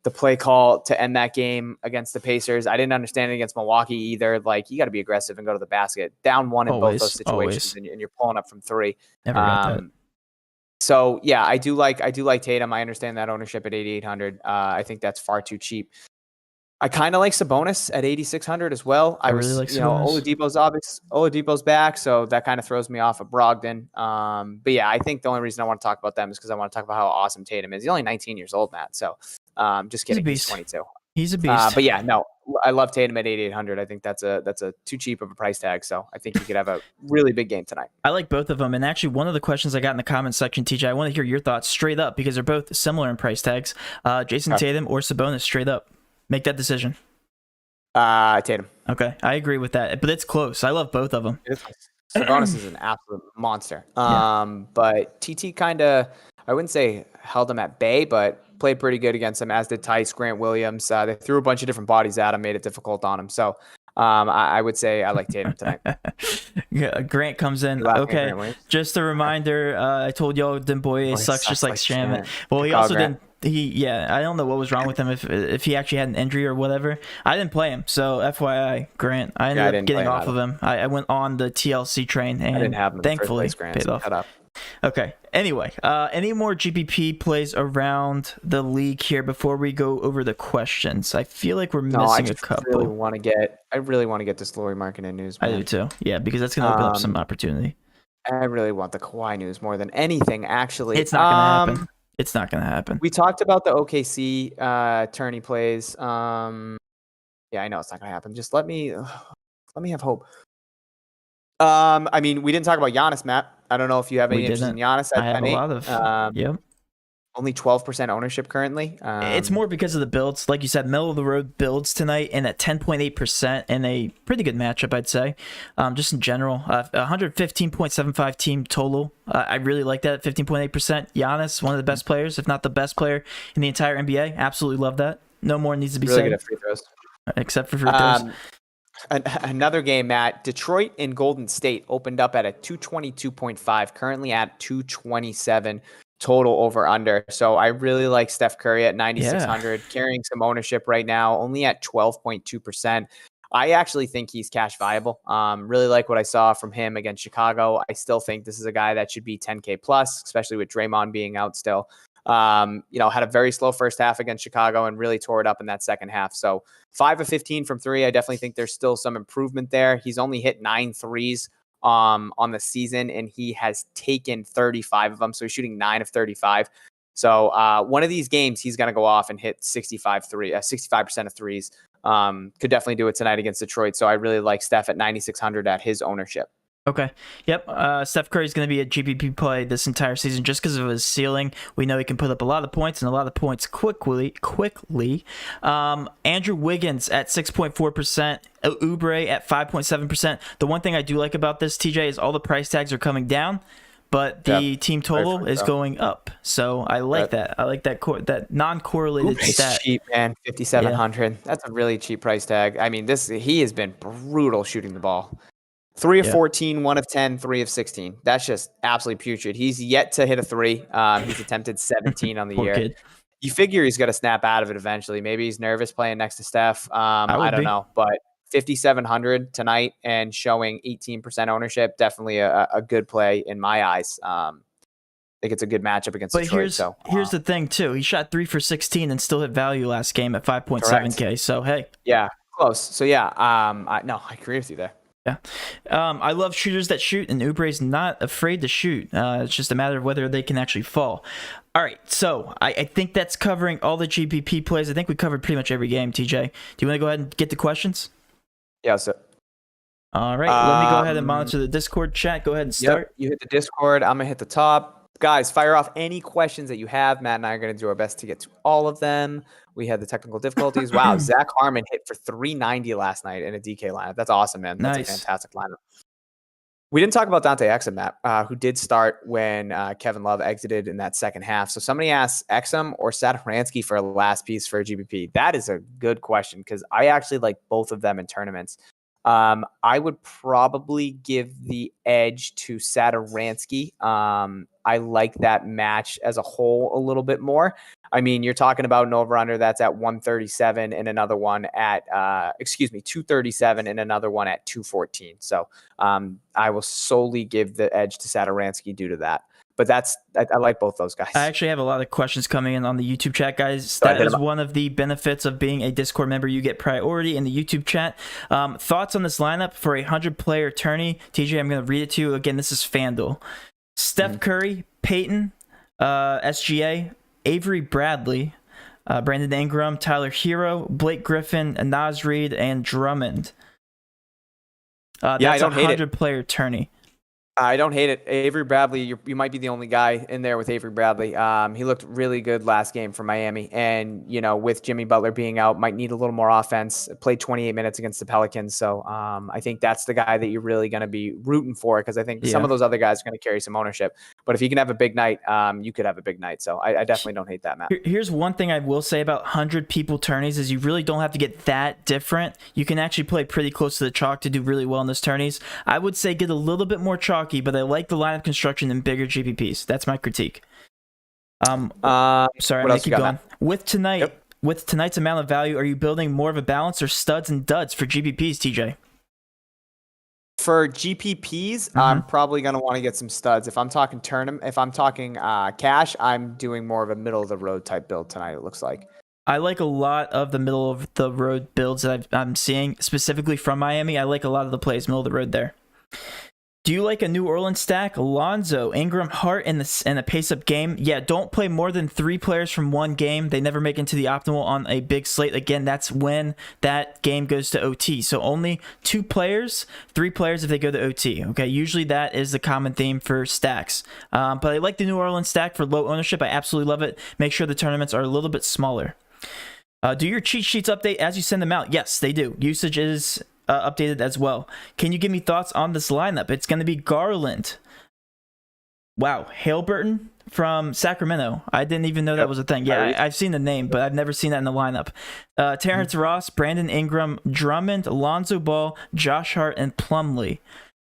the play call to end that game against the Pacers. I didn't understand it against Milwaukee either. Like, you got to be aggressive and go to the basket. Down 1 in both those situations, and you're pulling up from 3. Never got that. So yeah, I do like Tatum. I understand that ownership at 8,800. I think that's far too cheap. I kind of like Sabonis at 8,600 as well. I really like Sabonis. Oladipo's back, so that kind of throws me off of Brogdon. But yeah, I think the only reason I want to talk about them is because I want to talk about how awesome Tatum is. He's only 19 years old, Matt. So just kidding. He's 22. He's a beast. But yeah, no, I love Tatum at 8,800. I think that's a too cheap of a price tag. So I think he could have a really big game tonight. I like both of them. And actually, one of the questions I got in the comments section, TJ, I want to hear your thoughts straight up because they're both similar in price tags. Jason Tatum or Sabonis, straight up. Make that decision. Tatum. Okay, I agree with that. But it's close. I love both of them. Sabonis is an absolute monster. But TT kind of, I wouldn't say held him at bay, but played pretty good against him, as did Tice, Grant Williams. They threw a bunch of different bodies at him, made it difficult on him. So I would say I like Tatum tonight. Grant comes in. Okay, just a reminder. I told y'all Demboye sucks just like Shaman. Well, he also didn't. I don't know what was wrong with him, if he actually had an injury or whatever. I didn't play him, so FYI, Grant. I ended up getting off of him. I went on the TLC train, and I didn't have him thankfully paid off. Okay. Anyway, any more GPP plays around the league here before we go over the questions? I feel like we're missing a couple. I really want to get this Lauri Markkanen news. Man. I do too. Yeah, because that's going to open up some opportunity. I really want the Kawhi news more than anything. Actually, it's not going to happen. It's not going to happen. We talked about the OKC tourney plays. Yeah, I know it's not going to happen. Just let me have hope. I mean, we didn't talk about Giannis, Matt. I don't know if you have any interest in Giannis. I have a lot of. Yep. Only 12% ownership currently. It's more because of the builds. Like you said, middle of the road builds tonight, and at 10.8% in a pretty good matchup, I'd say. Just in general, 115.75 team total. I really like that at 15.8%. Giannis, one of the best players, if not the best player in the entire NBA. Absolutely love that. No more needs to be said. Good at free throws. Except for free throws. Another game, Matt. Detroit and Golden State opened up at a 222.5, currently at 227 total over under. So I really like Steph Curry at 9,600, carrying some ownership right now, only at 12.2%. I actually think he's cash viable. Really like what I saw from him against Chicago. I still think this is a guy that should be 10K plus, especially with Draymond being out still. Had a very slow first half against Chicago and really tore it up in that second half. So 5 of 15 from 3. I definitely think there's still some improvement there. He's only hit 9 threes on the season, and he has taken 35 of them. So he's shooting 9 of 35. So one of these games, he's going to go off and hit 65% of threes. Could definitely do it tonight against Detroit. So I really like Steph at 9,600 at his ownership. Okay. Yep. Steph Curry is going to be a GPP play this entire season just because of his ceiling. We know he can put up a lot of points and a lot of points quickly. Andrew Wiggins at 6.4%. Oubre at 5.7%. The one thing I do like about this, TJ, is all the price tags are coming down, but the team total is going up. So I like that. I like that non-correlated stat. Cheap, man. 5,700. Yeah. That's a really cheap price tag. I mean, he has been brutal shooting the ball. 3 of 14, 1 of 10, 3 of 16. That's just absolutely putrid. He's yet to hit a 3. He's attempted 17 on the year. Kid. You figure he's going to snap out of it eventually. Maybe he's nervous playing next to Steph. I don't know, but 5,700 tonight and showing 18% ownership, definitely a good play in my eyes. I think it's a good matchup against Detroit. Here's the thing too. He shot 3 for 16 and still hit value last game at 5.7K. So hey, yeah, close. So yeah, I agree with you there. Yeah, I love shooters that shoot, and Oubre's not afraid to shoot. It's just a matter of whether they can actually fall. All right, so I think that's covering all the GPP plays. I think we covered pretty much every game. TJ, do you want to go ahead and get the questions? Yeah, so. All right, let me go ahead and monitor the Discord chat. Go ahead and start. Yep, you hit the Discord. I'm gonna hit the top. Guys, fire off any questions that you have. Matt and I are going to do our best to get to all of them. We had the technical difficulties. Wow, Zach Harmon hit for 390 last night in a DK lineup. That's awesome, man. That's a fantastic lineup. We didn't talk about Dante Exum, Matt, who did start when Kevin Love exited in that second half. So somebody asked Exum or Satoransky for a last piece for a GPP. That is a good question because I actually like both of them in tournaments. I would probably give the edge to Satoransky. I like that match as a whole a little bit more. I mean, you're talking about an over-under that's at 137 and another one at, 237 and another one at 214. So I will solely give the edge to Satoransky due to that. But I like both those guys. I actually have a lot of questions coming in on the YouTube chat, guys. That is one of the benefits of being a Discord member. You get priority in the YouTube chat. Thoughts on this lineup for a 100-player tourney? TJ, I'm going to read it to you. Again, this is FanDuel. Steph Curry, Peyton, SGA, Avery Bradley, Brandon Ingram, Tyler Hero, Blake Griffin, Naz Reid, and Drummond. That's a 100-player tourney. I don't hate it. Avery Bradley, you might be the only guy in there with Avery Bradley. He looked really good last game for Miami. And, with Jimmy Butler being out, might need a little more offense. Played 28 minutes against the Pelicans. So I think that's the guy that you're really going to be rooting for because I think some of those other guys are going to carry some ownership. But if he can have a big night, you could have a big night. So I definitely don't hate that, Matt. Here's one thing I will say about 100-people tourneys is you really don't have to get that different. You can actually play pretty close to the chalk to do really well in those tourneys. I would say get a little bit more chalky, but I like the lineup construction in bigger GPPs. That's my critique. Sorry, I'm gonna keep going. With tonight's amount of value, are you building more of a balance or studs and duds for GPPs, TJ? For GPPs, I'm probably going to want to get some studs. If I'm talking cash, I'm doing more of a middle of the road type build tonight. It looks like. I like a lot of the middle of the road builds that I'm seeing specifically from Miami. I like a lot of the plays middle of the road there. Do you like a New Orleans stack? Lonzo, Ingram, Hart in a pace-up game? Yeah, don't play more than 3 players from one game. They never make into the optimal on a big slate. Again, that's when that game goes to OT. So only 2 players, 3 players if they go to OT. Okay, usually that is the common theme for stacks. But I like the New Orleans stack for low ownership. I absolutely love it. Make sure the tournaments are a little bit smaller. Do your cheat sheets update as you send them out? Yes, they do. Usage is updated as well. Can you give me thoughts on this lineup? It's going to be Garland. Wow, Haliburton from Sacramento. I didn't even know that was a thing. Yeah, I've seen the name, but I've never seen that in the lineup. Terrence Ross, Brandon Ingram, Drummond, Lonzo Ball, Josh Hart, and Plumlee.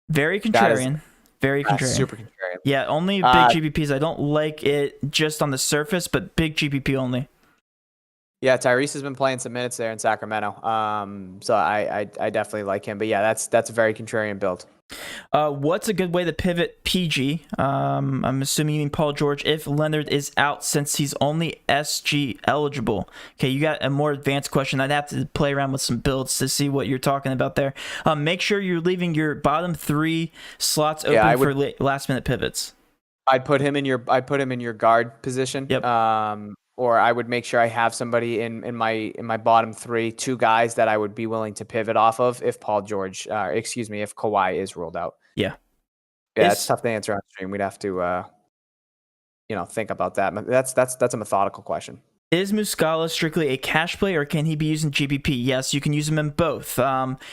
Very contrarian. Very contrarian. Super contrarian. Yeah, only big GPPs. I don't like it just on the surface, but big GPP only. Yeah, Tyrese has been playing some minutes there in Sacramento. So I definitely like him. But yeah, that's a very contrarian build. What's a good way to pivot PG? I'm assuming you mean Paul George if Leonard is out since he's only SG eligible. Okay, you got a more advanced question. I'd have to play around with some builds to see what you're talking about there. Make sure you're leaving your bottom 3 slots open for last minute pivots. I'd put him in your guard position. Yep. Or I would make sure I have somebody in my bottom 3, 2 guys that I would be willing to pivot off of if if Kawhi is ruled out. Yeah, it's tough to answer on stream. We'd have to, think about that. That's a methodical question. Is Muscala strictly a cash play, or can he be used in GPP? Yes, you can use him in both.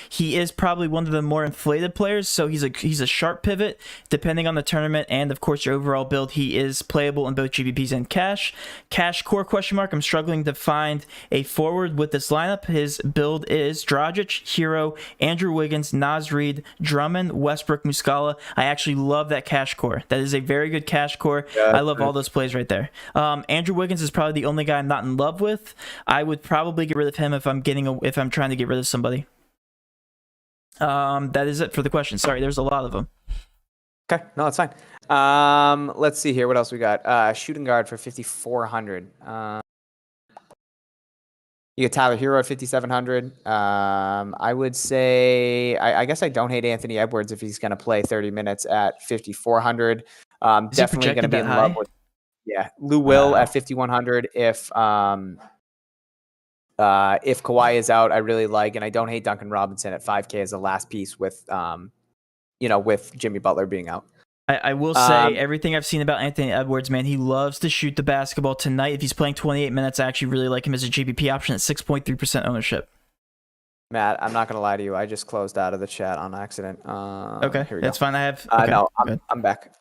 He is probably one of the more inflated players, so he's a sharp pivot depending on the tournament and of course your overall build. He is playable in both GPPs and cash. Cash core question mark. I'm struggling to find a forward with this lineup. His build is Dragic, Hero, Andrew Wiggins, Naz Reid, Drummond, Westbrook, Muscala. I actually love that cash core. That is a very good cash core. Yeah, I love all those plays right there. Andrew Wiggins is probably the only guy I'm not in love with, I would probably get rid of him if I'm trying to get rid of somebody. That is it for the question. Sorry, there's a lot of them. Okay, no, that's fine. Let's see here. What else we got? Shooting guard for 5,400. You get Tyler Hero at 5,700. I would say, I guess I don't hate Anthony Edwards if he's going to play 30 minutes at 5,400. Definitely going to be in love with, Lou Will at 5,100. If Kawhi is out, I really like, and I don't hate Duncan Robinson at 5K as the last piece with, with Jimmy Butler being out. I will say everything I've seen about Anthony Edwards, man, he loves to shoot the basketball. Tonight, if he's playing 28 minutes, I actually really like him as a GPP option at 6.3% ownership. Matt, I'm not going to lie to you. I just closed out of the chat on accident. Okay, that's fine. I have. Okay, no, I'm back.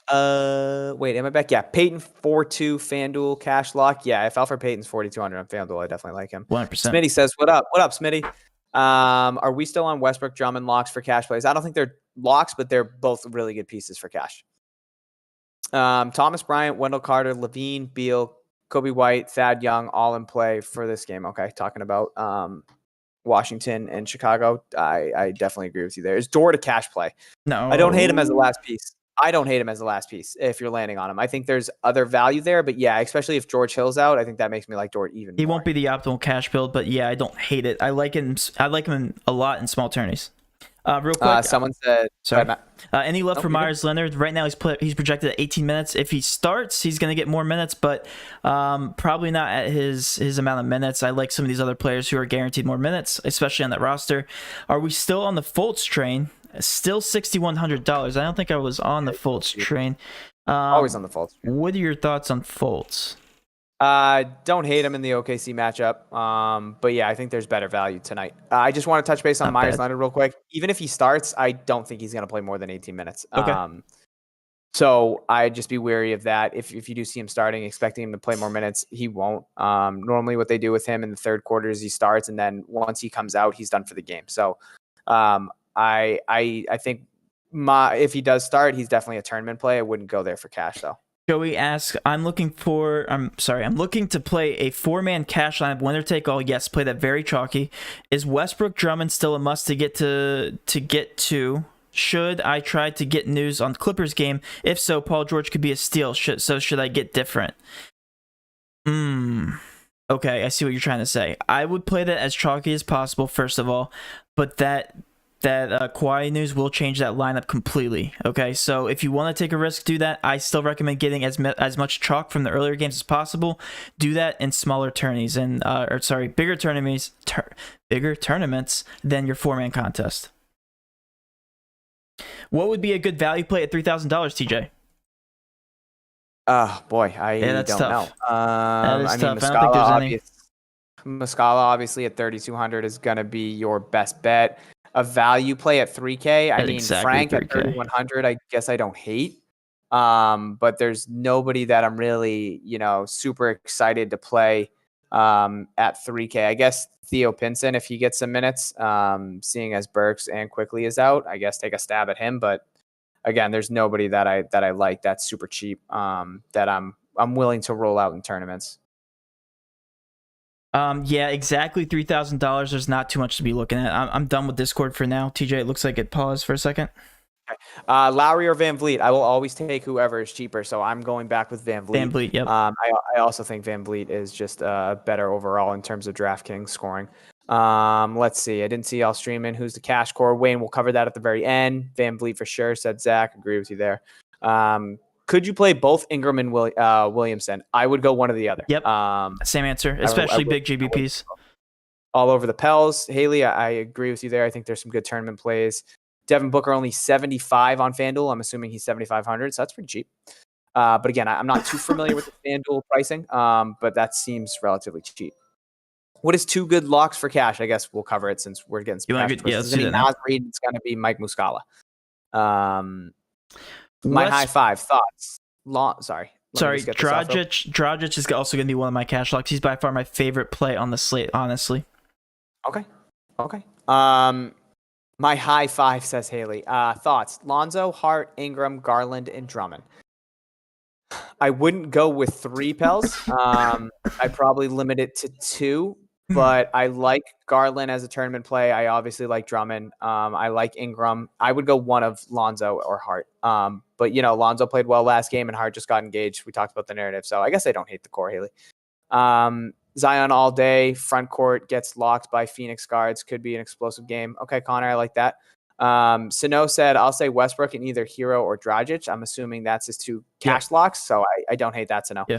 Wait, am I back? Yeah, Peyton 4-2 FanDuel cash lock. Yeah, if Alfred Payton's 4,200 on FanDuel, I definitely like him. 100%. Smitty says, "What up? What up, Smitty? Are we still on Westbrook, Drummond locks for cash plays? I don't think they're locks, but they're both really good pieces for cash. Thomas Bryant, Wendell Carter, Levine, Beal, Kobe White, Thad Young, all in play for this game. Okay, talking about Washington and Chicago. I definitely agree with you there. Is Dort a cash play? No. I don't hate him as a last piece. If you're landing on him. I think there's other value there, but yeah, especially if George Hill's out, I think that makes me like Dort even more. He won't be the optimal cash build, but yeah, I don't hate it. I like him a lot in small tourneys. Real quick, someone said, sorry, Matt. Any love for Myers Leonard? Right now, he's projected at 18 minutes. If he starts, he's going to get more minutes, but probably not at his amount of minutes. I like some of these other players who are guaranteed more minutes, especially on that roster. Are we still on the Fultz train? Still $6,100. I don't think I was on the Fultz train. Always on the Fultz train. What are your thoughts on Fultz? Don't hate him in the OKC matchup. But yeah, I think there's better value tonight. I just want to touch base on Myers Leonard real quick. Even if he starts, I don't think he's going to play more than 18 minutes. Okay. So I'd just be wary of that. If you do see him starting, expecting him to play more minutes, he won't. Normally what they do with him in the third quarter is he starts, and then once he comes out, he's done for the game. So, I think if he does start, he's definitely a tournament play. I wouldn't go there for cash though. Joey asks, I'm looking to play a 4-man cash lineup, winner take all. Yes, play that very chalky. Is Westbrook Drummond still a must to get to? Should I try to get news on Clippers game? If so, Paul George could be a steal. Should I get different? Okay, I see what you're trying to say. I would play that as chalky as possible, first of all, but that Kawhi news will change that lineup completely. Okay, so if you want to take a risk, do that. I still recommend getting as much chalk from the earlier games as possible. Do that in smaller tourneys and bigger tournaments than your 4-man contest. What would be a good value play at $3,000, TJ? Boy, I don't tough. know. That is tough. Muscala, I don't think there's any. Muscala obviously at 3,200 is going to be your best bet. A value play at 3K. I mean, exactly, Frank 3K. At 3,100, I guess I don't hate. But there's nobody that I'm really, super excited to play at 3K. I guess Theo Pinson, if he gets some minutes, seeing as Burks and Quickly is out, I guess take a stab at him. But again, there's nobody that I like that's super cheap that I'm willing to roll out in tournaments. Yeah, exactly $3,000. There's not too much to be looking at. I'm done with Discord for now. TJ, it looks like it paused for a second. Okay. Lowry or Van Vliet? I will always take whoever is cheaper, so I'm going back with Van Vliet. Van Vliet, yep. I also think Van Vliet is just better overall in terms of DraftKings scoring. Let's see. I didn't see y'all streaming. Who's the cash core? Wayne, we'll cover that at the very end. Van Vliet for sure, said Zach. Agree with you there. Could you play both Ingram and Williamson? I would go one or the other. Yep. Same answer, especially big GPPs. All over the Pels. Haley, I agree with you there. I think there's some good tournament plays. Devin Booker only 75 on FanDuel. I'm assuming he's 7,500, so that's pretty cheap. But again, I'm not too familiar with the FanDuel pricing, but that seems relatively cheap. What is 2 good locks for cash? I guess we'll cover it since we're getting some cash. Let's do that now. It's going to be Mike Muscala. My high 5 thoughts. Dragic is also going to be one of my cash locks. He's by far my favorite play on the slate, honestly. Okay. My high 5, says Haley. Thoughts. Lonzo, Hart, Ingram, Garland, and Drummond. I wouldn't go with 3 Pels. I probably limit it to 2. But I like Garland as a tournament play. I obviously like Drummond. I like Ingram. I would go one of Lonzo or Hart. But Lonzo played well last game, and Hart just got engaged. We talked about the narrative, so I guess I don't hate the core, Haley. Zion all day. Front court gets locked by Phoenix guards. Could be an explosive game. Okay, Connor, I like that. Sano said, I'll say Westbrook in either Hero or Dragic. I'm assuming that's his 2 cash locks, so I don't hate that, Sano. Yeah.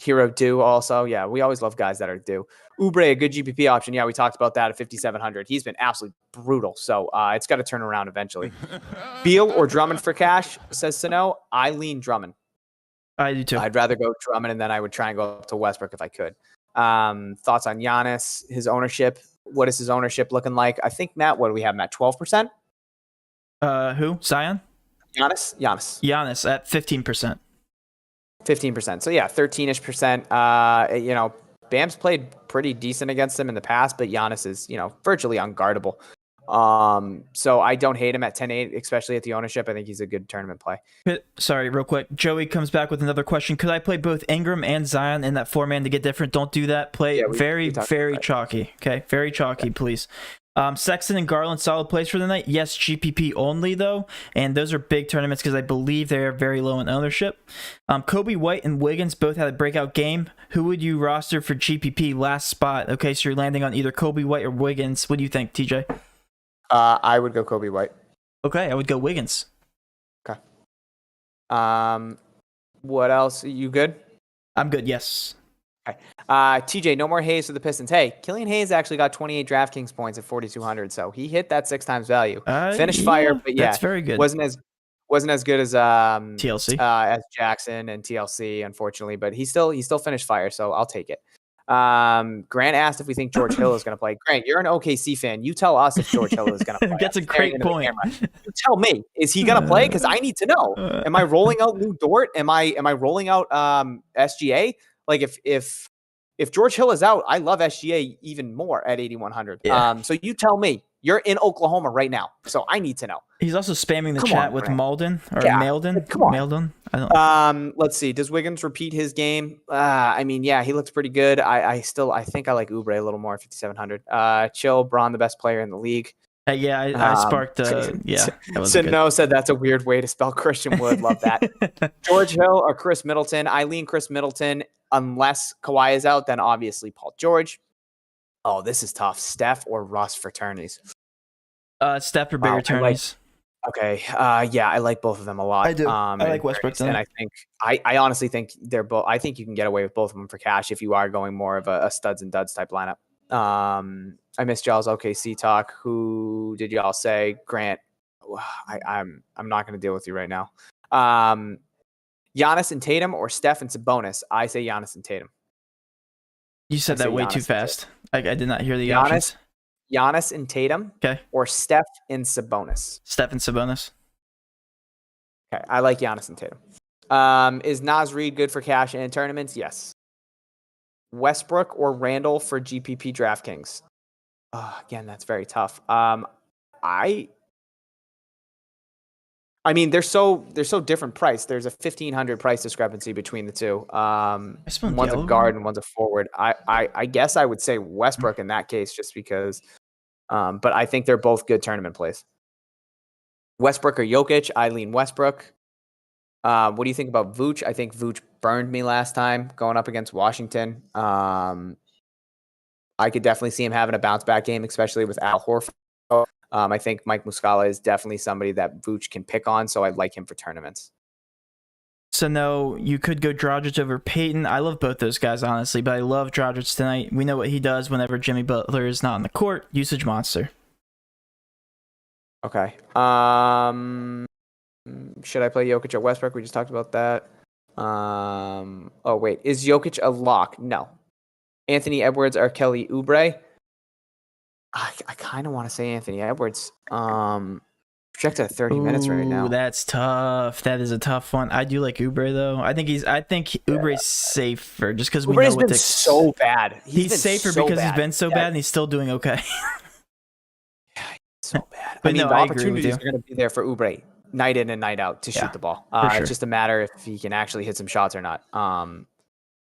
Hero due also. Yeah, we always love guys that are due. Oubre, a good GPP option. Yeah, we talked about that at 5,700. He's been absolutely brutal, so it's got to turn around eventually. Beal or Drummond for cash, says Sano. I lean Drummond. I do too. I'd rather go Drummond, and then I would try and go up to Westbrook if I could. Thoughts on Giannis, his ownership? What is his ownership looking like? I think, Matt, what do we have, Matt? 12%? Who? Zion? Giannis at 15%. 15%. So yeah, 13ish percent. Bam's played pretty decent against him in the past, but Giannis is, virtually unguardable. So I don't hate him at 10-8, especially at the ownership. I think he's a good tournament play. Sorry, real quick. Joey comes back with another question. Could I play both Ingram and Zion in that 4-man to get different? Don't do that. Play very chalky. Okay, very chalky, please. Sexton and Garland, solid plays for the night. Yes, GPP only, though. And those are big tournaments because I believe they are very low in ownership. Kobe White and Wiggins both had a breakout game. Who would you roster for GPP last spot? Okay, so you're landing on either Kobe White or Wiggins. What do you think, TJ? I would go Kobe White. Okay, I would go Wiggins. Okay. What else? You good? I'm good, yes. Okay. TJ, no more Hayes for the Pistons. Hey, Killian Hayes actually got 28 DraftKings points at 4,200, so he hit that 6 times value. Finished fire, but that's very good. Wasn't as good as TLC as Jackson and TLC, unfortunately, but he still finished fire, so I'll take it. Grant asked if we think George Hill is going to play. Grant, you're an OKC fan. You tell us if George Hill is going to play. That's a great point. You tell me, is he going to play? Because I need to know. Am I rolling out Lou Dort? Am I rolling out SGA? Like if George Hill is out, I love SGA even more at 8,100. Yeah. So you tell me. You're in Oklahoma right now, so I need to know. He's also spamming the chat with Malden or Malden. Come on. Malden. I don't know. Let's see. Does Wiggins repeat his game? Yeah, he looks pretty good. I think I like Oubre a little more, 5,700. Chill, Braun, the best player in the league. I sparked. Sino said that's a weird way to spell Christian Wood. Love that. George Hill or Chris Middleton? I lean Chris Middleton unless Kawhi is out. Then obviously Paul George. Oh, this is tough. Steph or Russ for tourneys? Steph or bigger tourneys. Okay. I like both of them a lot. I do. I like Westbrook. And I think I honestly think they're both. I think you can get away with both of them for cash if you are going more of a studs and duds type lineup. I missed y'all's OKC talk. Who did y'all say? Grant. I'm not going to deal with you right now. Giannis and Tatum or Steph and Sabonis? I say Giannis and Tatum. You said that way too fast. I did not hear the options. Giannis and Tatum. Okay. Or Steph and Sabonis. Steph and Sabonis. Okay. I like Giannis and Tatum. Is Naz Reid good for cash and in tournaments? Yes. Westbrook or Randall for GPP DraftKings? Again, that's very tough. I mean, they're so different price. There's a 1,500 price discrepancy between the two. One's a guard and one's a forward. I guess I would say Westbrook in that case, just because. But I think they're both good tournament plays. Westbrook or Jokic? I lean Westbrook. What do you think about Vooch? I think Vooch burned me last time going up against Washington. I could definitely see him having a bounce back game, especially with Al Horford. I think Mike Muscala is definitely somebody that Vooch can pick on, so I'd like him for tournaments. So no, you could go Dragic over Peyton. I love both those guys, honestly, but I love Dragic tonight. We know what he does whenever Jimmy Butler is not on the court. Usage monster. Okay. Should I play Jokic or Westbrook? We just talked about that. Oh, wait. Is Jokic a lock? No. Anthony Edwards or Kelly Oubre? I kind of want to say Anthony Edwards. Projected at 30 minutes right now. That's tough. That is a tough one. I do like Oubre though. I think Oubre's safer just because we know what so bad. He's safer because he's been so bad and he's still doing okay. So bad. But the opportunities are going to be there for Oubre. night in and night out to Yeah, shoot the ball. for sure. It's just a matter if he can actually hit some shots or not.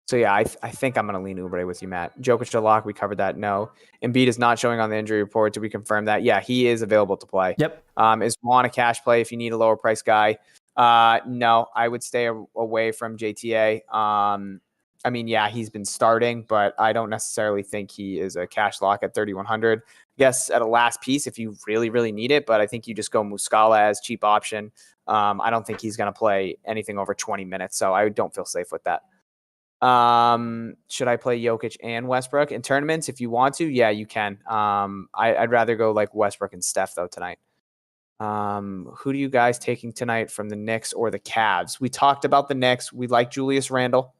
So yeah, I think I'm going to lean Oubre with you, Matt. Jokic to lock, we covered that. No. Embiid is not showing on the injury report. Did we confirm that? Yeah, he is available to play. Yep. Is Juan a cash play if you need a lower price guy? No, I would stay away from JTA. I mean, yeah, he's been starting, but I don't necessarily think he is a cash lock at 3,100. Yes, at a last piece if you really, really need it, but I think you just go Muscala as cheap option. I don't think he's going to play anything over 20 minutes, so I don't feel safe with that. Should I play Jokic and Westbrook in tournaments? If you want to, yeah, you can. I'd rather go like Westbrook and Steph though tonight. Who do you guys taking tonight from the Knicks or the Cavs? We talked about the Knicks. We like Julius Randle.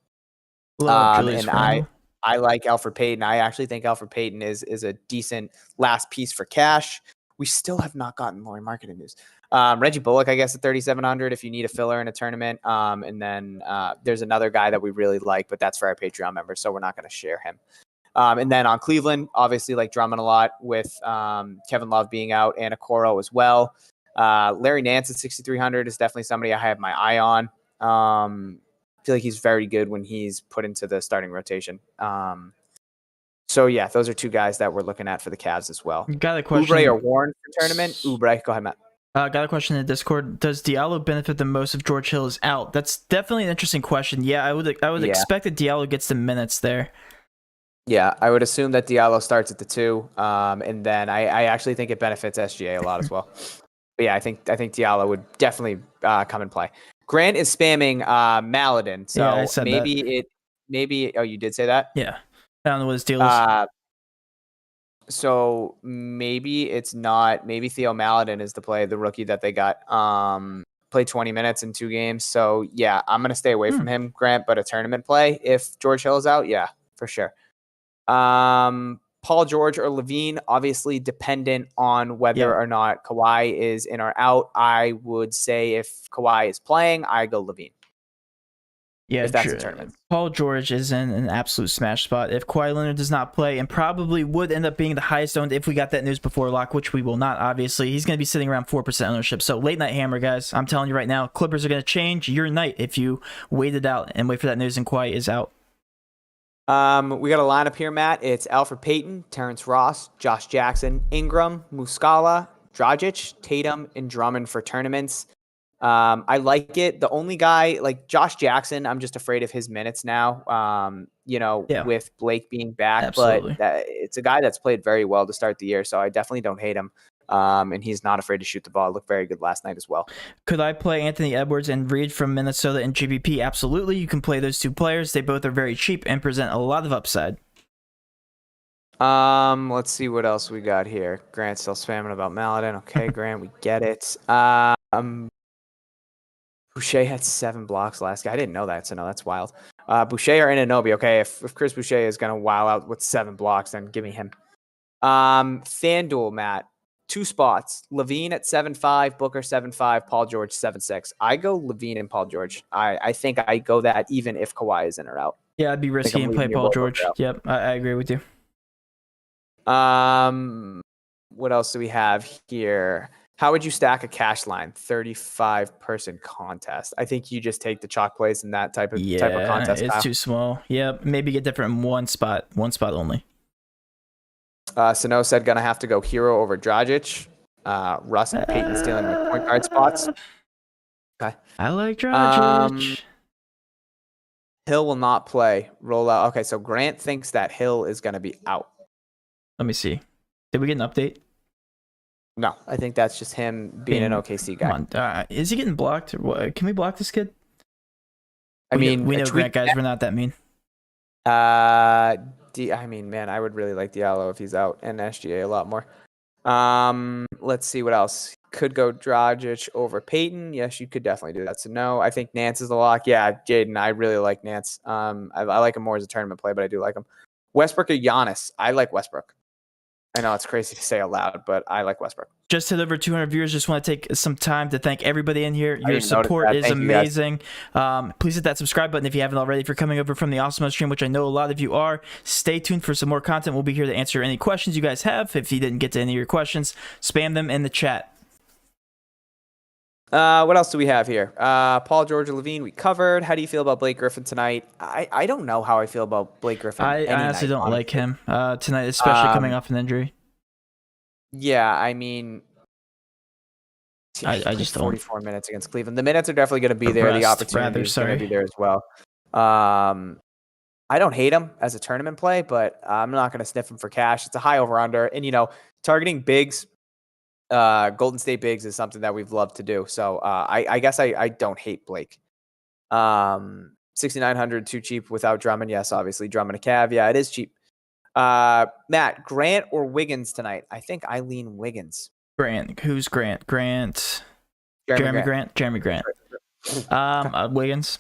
Julius And Randle. I like Alfred Payton. I actually think Alfred Payton is a decent last piece for cash. We still have not gotten Lauri Markkanen news. Reggie Bullock, I guess, at 3,700 if you need a filler in a tournament. And then there's another guy that we really like, but that's for our Patreon members, so we're not going to share him. And then on Cleveland, obviously like Drummond a lot with Kevin Love being out and Okoro as well. Larry Nance at 6,300 is definitely somebody I have my eye on. I feel like he's very good when he's put into the starting rotation. So yeah, those are two guys that we're looking at for the Cavs as well. Got a question. Oubre or Warren for tournament? Oubre, go ahead, Matt. Got a question in the Discord. Does Diallo benefit the most if George Hill is out? That's definitely an interesting question. Yeah, I would expect that Diallo gets the minutes there. Yeah, I would assume that Diallo starts at the 2, and then I actually think it benefits SGA a lot as well. But yeah, I think Diallo would definitely come and play. Grant is spamming Maladin, so Yeah, I said maybe. Oh, you did say that? Yeah, I don't know what his deal is. So maybe it's not. Maybe Theo Maladin is the rookie that they got. Played 20 minutes in 2 games. So yeah, I'm gonna stay away from him, Grant. But a tournament play if George Hill is out, yeah, for sure. Paul George or Levine, obviously dependent on whether or not Kawhi is in or out. I would say if Kawhi is playing, I go Levine. Yeah, if that's a tournament. Paul George is in an absolute smash spot. If Kawhi Leonard does not play, and probably would end up being the highest owned if we got that news before lock, which we will not, obviously, he's going to be sitting around 4% ownership. So late night hammer, guys. I'm telling you right now, Clippers are going to change your night if you wait it out and wait for that news and Kawhi is out. We got a lineup here, Matt. It's Alfred Payton, Terrence Ross, Josh Jackson, Ingram, Muscala, Dragic, Tatum, and Drummond for tournaments. I like it. The only guy like Josh Jackson, I'm just afraid of his minutes now. With Blake being back, Absolutely. But it's a guy that's played very well to start the year, so I definitely don't hate him. And he's not afraid to shoot the ball. Looked very good last night as well. Could I play Anthony Edwards and Reed from Minnesota in GPP? Absolutely. You can play those two players. They both are very cheap and present a lot of upside. Let's see what else we got here. Grant's still spamming about Maladin. Okay, Grant, we get it. Boucher had 7 blocks last guy. I didn't know that, so no, that's wild. Boucher or Anunoby. Okay, if Chris Boucher is going to wow out with 7 blocks, then give me him. FanDuel, Matt. 2 spots. Levine at 7.5, Booker 7.5, Paul George 7.6. I go Levine and Paul George. I think I go that even if Kawhi is in or out. Yeah, I'd be risky and play Paul George. Yep, I agree with you. What else do we have here? How would you stack a cash line? 35-person contest. I think you just take the chalk plays in that type of contest. It's too small. Yep, maybe get different in one spot only. Sano said gonna have to go Hero over Dragic. Russ and Peyton stealing my point guard spots. Okay. I like Dragic. Hill will not play. Roll out. Okay, so Grant thinks that Hill is gonna be out. Let me see. Did we get an update? No, I think that's just him being an OKC guy. Come on. Is he getting blocked? Or can we block this kid? We know Grant guys. We're not that mean. Man, I would really like Diallo if he's out, and SGA a lot more. Let's see what else. Could go Dragic over Peyton. Yes, you could definitely do that. So no, I think Nance is the lock. Yeah, Jaden, I really like Nance. I like him more as a tournament play, but I do like him. Westbrook or Giannis? I like Westbrook. I know it's crazy to say out loud, but I like Westbrook. Just hit over 200 viewers. Just want to take some time to thank everybody in here. Your support is amazing. Please hit that subscribe button if you haven't already. If you're coming over from the Awesemo stream, which I know a lot of you are, stay tuned for some more content. We'll be here to answer any questions you guys have. If you didn't get to any of your questions, spam them in the chat. What else do we have here? Paul George Levine, we covered. How do you feel about Blake Griffin tonight? I don't know how I feel about Blake Griffin. I any honestly night, don't like honestly. him tonight, especially coming off an injury. Yeah, I mean, he I played just don't. 44 minutes against Cleveland. The minutes are definitely going to be there. The Rest, opportunity rather, is going to sorry. be there as well. I don't hate him as a tournament play, but I'm not going to sniff him for cash. It's a high over under, and targeting bigs, Golden State bigs is something that we've loved to do. So I guess I don't hate Blake. 6,900 too cheap without Drummond. Yes, obviously Drummond a Cav. Yeah, it is cheap. Matt, Grant or Wiggins tonight? I think I lean Wiggins. Grant. Who's Grant? Jeremy Grant. Wiggins. I'll go Wiggins.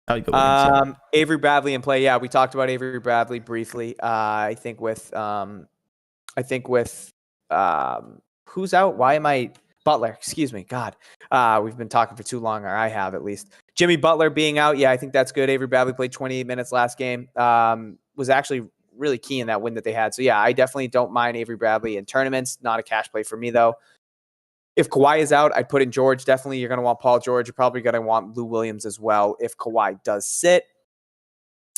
Yeah. Avery Bradley in play. Yeah, we talked about Avery Bradley briefly. I think with who's out? Why am I Butler? Excuse me. God, we've been talking for too long, or I have at least. Jimmy Butler being out. Yeah, I think that's good. Avery Bradley played 28 minutes last game. Was actually really key in that win that they had. So yeah, I definitely don't mind Avery Bradley in tournaments. Not a cash play for me though. If Kawhi is out, I'd put in George. Definitely, you're going to want Paul George. You're probably going to want Lou Williams as well if Kawhi does sit.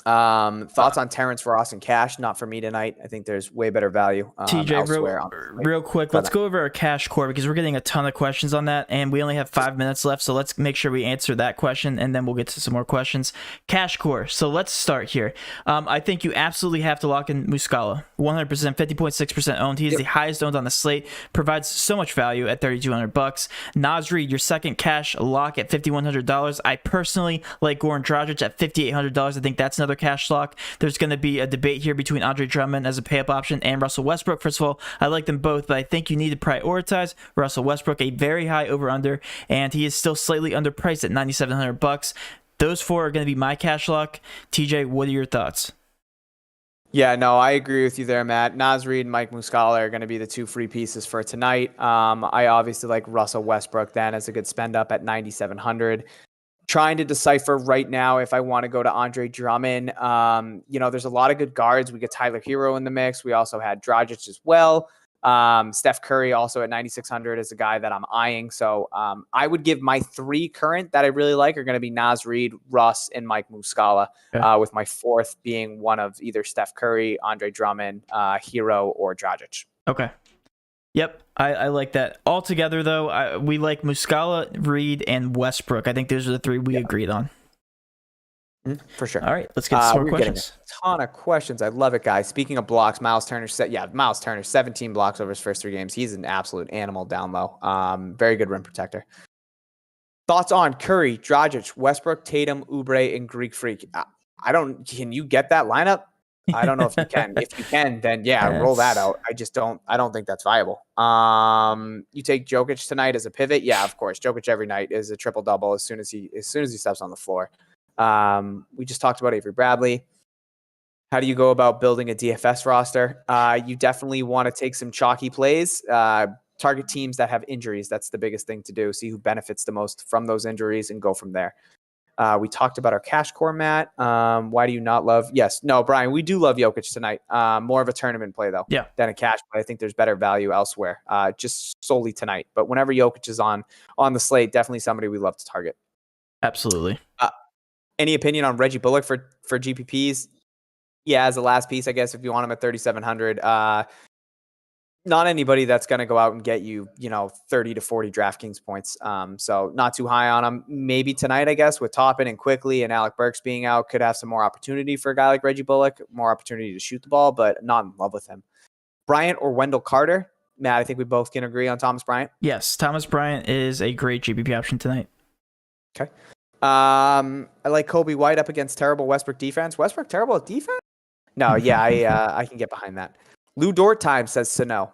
Thoughts on Terrence Ross and cash? Not for me tonight. I think there's way better value TJ, elsewhere. real quick, let's go over our cash core because we're getting a ton of questions on that, and we only have 5 minutes left, so let's make sure we answer that question, and then we'll get to some more questions. Cash core. So let's start here. I think you absolutely have to lock in Muscala. 100%, 50.6% owned. He is the highest owned on the slate. Provides so much value at $3,200. Naz Reid, your second cash lock at $5,100. I personally like Goran Dragic at $5,800. I think that's another cash lock. There's going to be a debate here between Andre Drummond as a pay-up option and Russell Westbrook. First of all, I like them both, but I think you need to prioritize Russell Westbrook, a very high over-under, and he is still slightly underpriced at $9,700. Those four are going to be my cash lock. TJ, what are your thoughts? Yeah, no, I agree with you there, Matt. Naz Reid and Mike Muscala are going to be the two free pieces for tonight. I obviously like Russell Westbrook then as a good spend up at $9,700. Trying to decipher right now if I want to go to Andre Drummond. There's a lot of good guards. We get Tyler Hero in the mix. We also had Dragic as well. Steph Curry also at 9,600 is a guy that I'm eyeing. So I would give my three current that I really like are going to be Naz Reid, Russ, and Mike Muscala, with my fourth being one of either Steph Curry, Andre Drummond, Hero, or Dragic. Okay. Yep, I like that. Altogether, though, we like Muscala, Reid, and Westbrook. I think those are the three we agreed on. For sure. All right, let's get to some more questions. A ton of questions. I love it, guys. Speaking of blocks, Miles Turner 17 blocks over his first 3 games. He's an absolute animal down low. Very good rim protector. Thoughts on Curry, Dragic, Westbrook, Tatum, Oubre, and Greek Freak? Can you get that lineup? I don't know if you can. If you can, then roll that out. I don't think that's viable. You take Jokic tonight as a pivot. Yeah, of course. Jokic every night is a triple double as soon as he steps on the floor. We just talked about Avery Bradley. How do you go about building a DFS roster? You definitely want to take some chalky plays. Target teams that have injuries. That's the biggest thing to do. See who benefits the most from those injuries and go from there. We talked about our cash core, Matt. Why do you not love? Yes. No, Brian, we do love Jokic tonight. More of a tournament play, though, than a cash play. I think there's better value elsewhere, just solely tonight. But whenever Jokic is on the slate, definitely somebody we love to target. Absolutely. Any opinion on Reggie Bullock for GPPs? Yeah, as a last piece, I guess, if you want him at 3,700. Not anybody that's going to go out and get you, 30 to 40 DraftKings points. So not too high on him. Maybe tonight, I guess, with Toppin and Quickly and Alec Burks being out, could have some more opportunity for a guy like Reggie Bullock, more opportunity to shoot the ball, but not in love with him. Bryant or Wendell Carter? Matt, I think we both can agree on Thomas Bryant. Yes, Thomas Bryant is a great GPP option tonight. Okay. I like Kobe White up against terrible Westbrook defense. Westbrook terrible at defense? No, yeah, I can get behind that. Lou Dort time says Sano.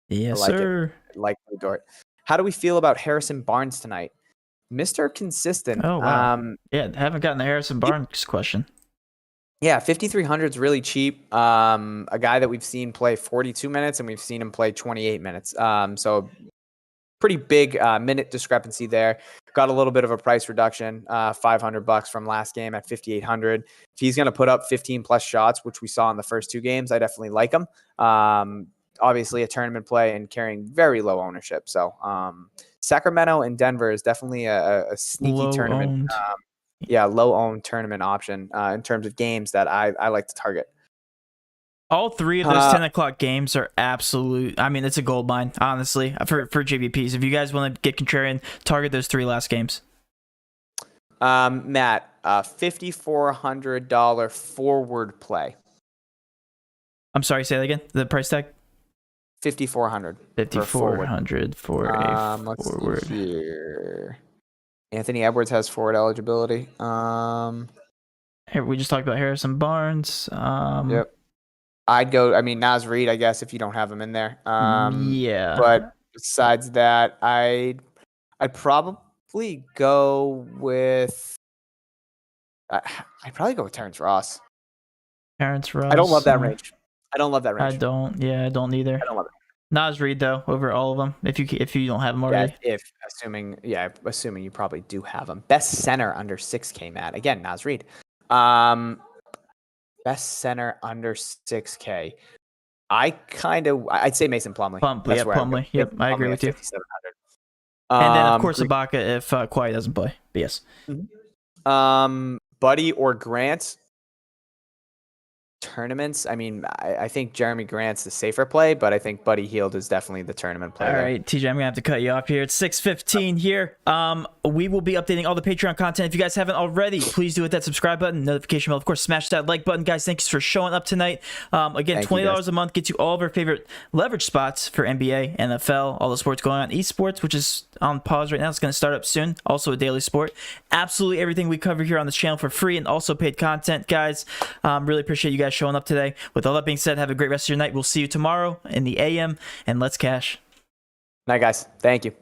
Yes, I like sir. I like Lou Dort. How do we feel about Harrison Barnes tonight? Mr. Consistent. Oh, wow. Haven't gotten the Harrison Barnes question. Yeah, 5,300 is really cheap. A guy that we've seen play 42 minutes and we've seen him play 28 minutes. So pretty big minute discrepancy there. Got a little bit of a price reduction, $500 from last game at 5,800. If he's going to put up 15 plus shots, which we saw in the first 2 games, I definitely like him. obviously a tournament play and carrying very low ownership. So Sacramento and Denver is definitely a sneaky Low tournament. owned. Low owned tournament option in terms of games that I like to target. All three of those 10 o'clock games are absolute. I mean, it's a gold mine, honestly, for GPPs. If you guys want to get contrarian, target those 3 last games. Matt, $5,400 forward play. I'm sorry, say that again. The price tag? 5,400. 5,400 for a let's forward. see here. Anthony Edwards has forward eligibility. Here, we just talked about Harrison Barnes. Yep. I'd go. I mean, Naz Reid, I guess, if you don't have him in there. Yeah. But besides that, I'd probably go with. I'd probably go with Terrence Ross. Terrence Ross. I don't love that range. I don't love that range. I don't. Yeah, I don't either. I don't love it. Naz Reid though, over all of them. If you don't have them already. Yeah, assuming you probably do have him. Best center under 6K, Matt. Again, Naz Reid. Best center under 6K. I'd say Mason Plumlee. Plumlee. Yep, I agree with you. 5,700. And then of course Ibaka if Kawhi doesn't play. But yes. Buddy or Grant. Tournaments. I mean, I think Jeremy Grant's the safer play, but I think Buddy Hield is definitely the tournament play. All right, TJ, I'm gonna have to cut you off here. It's 6:15 here. We will be updating all the Patreon content. If you guys haven't already, please do hit that subscribe button, notification bell. Of course, smash that like button, guys. Thanks for showing up tonight. Again, $20 a month gets you all of our favorite leverage spots for NBA, NFL, all the sports going on. Esports, which is on pause right now, it's gonna start up soon. Also a daily sport. Absolutely everything we cover here on this channel for free and also paid content, guys. Really appreciate you guys showing up today. With all that being said, have a great rest of your night. We'll see you tomorrow in the AM, and let's cash. Night, guys. Thank you.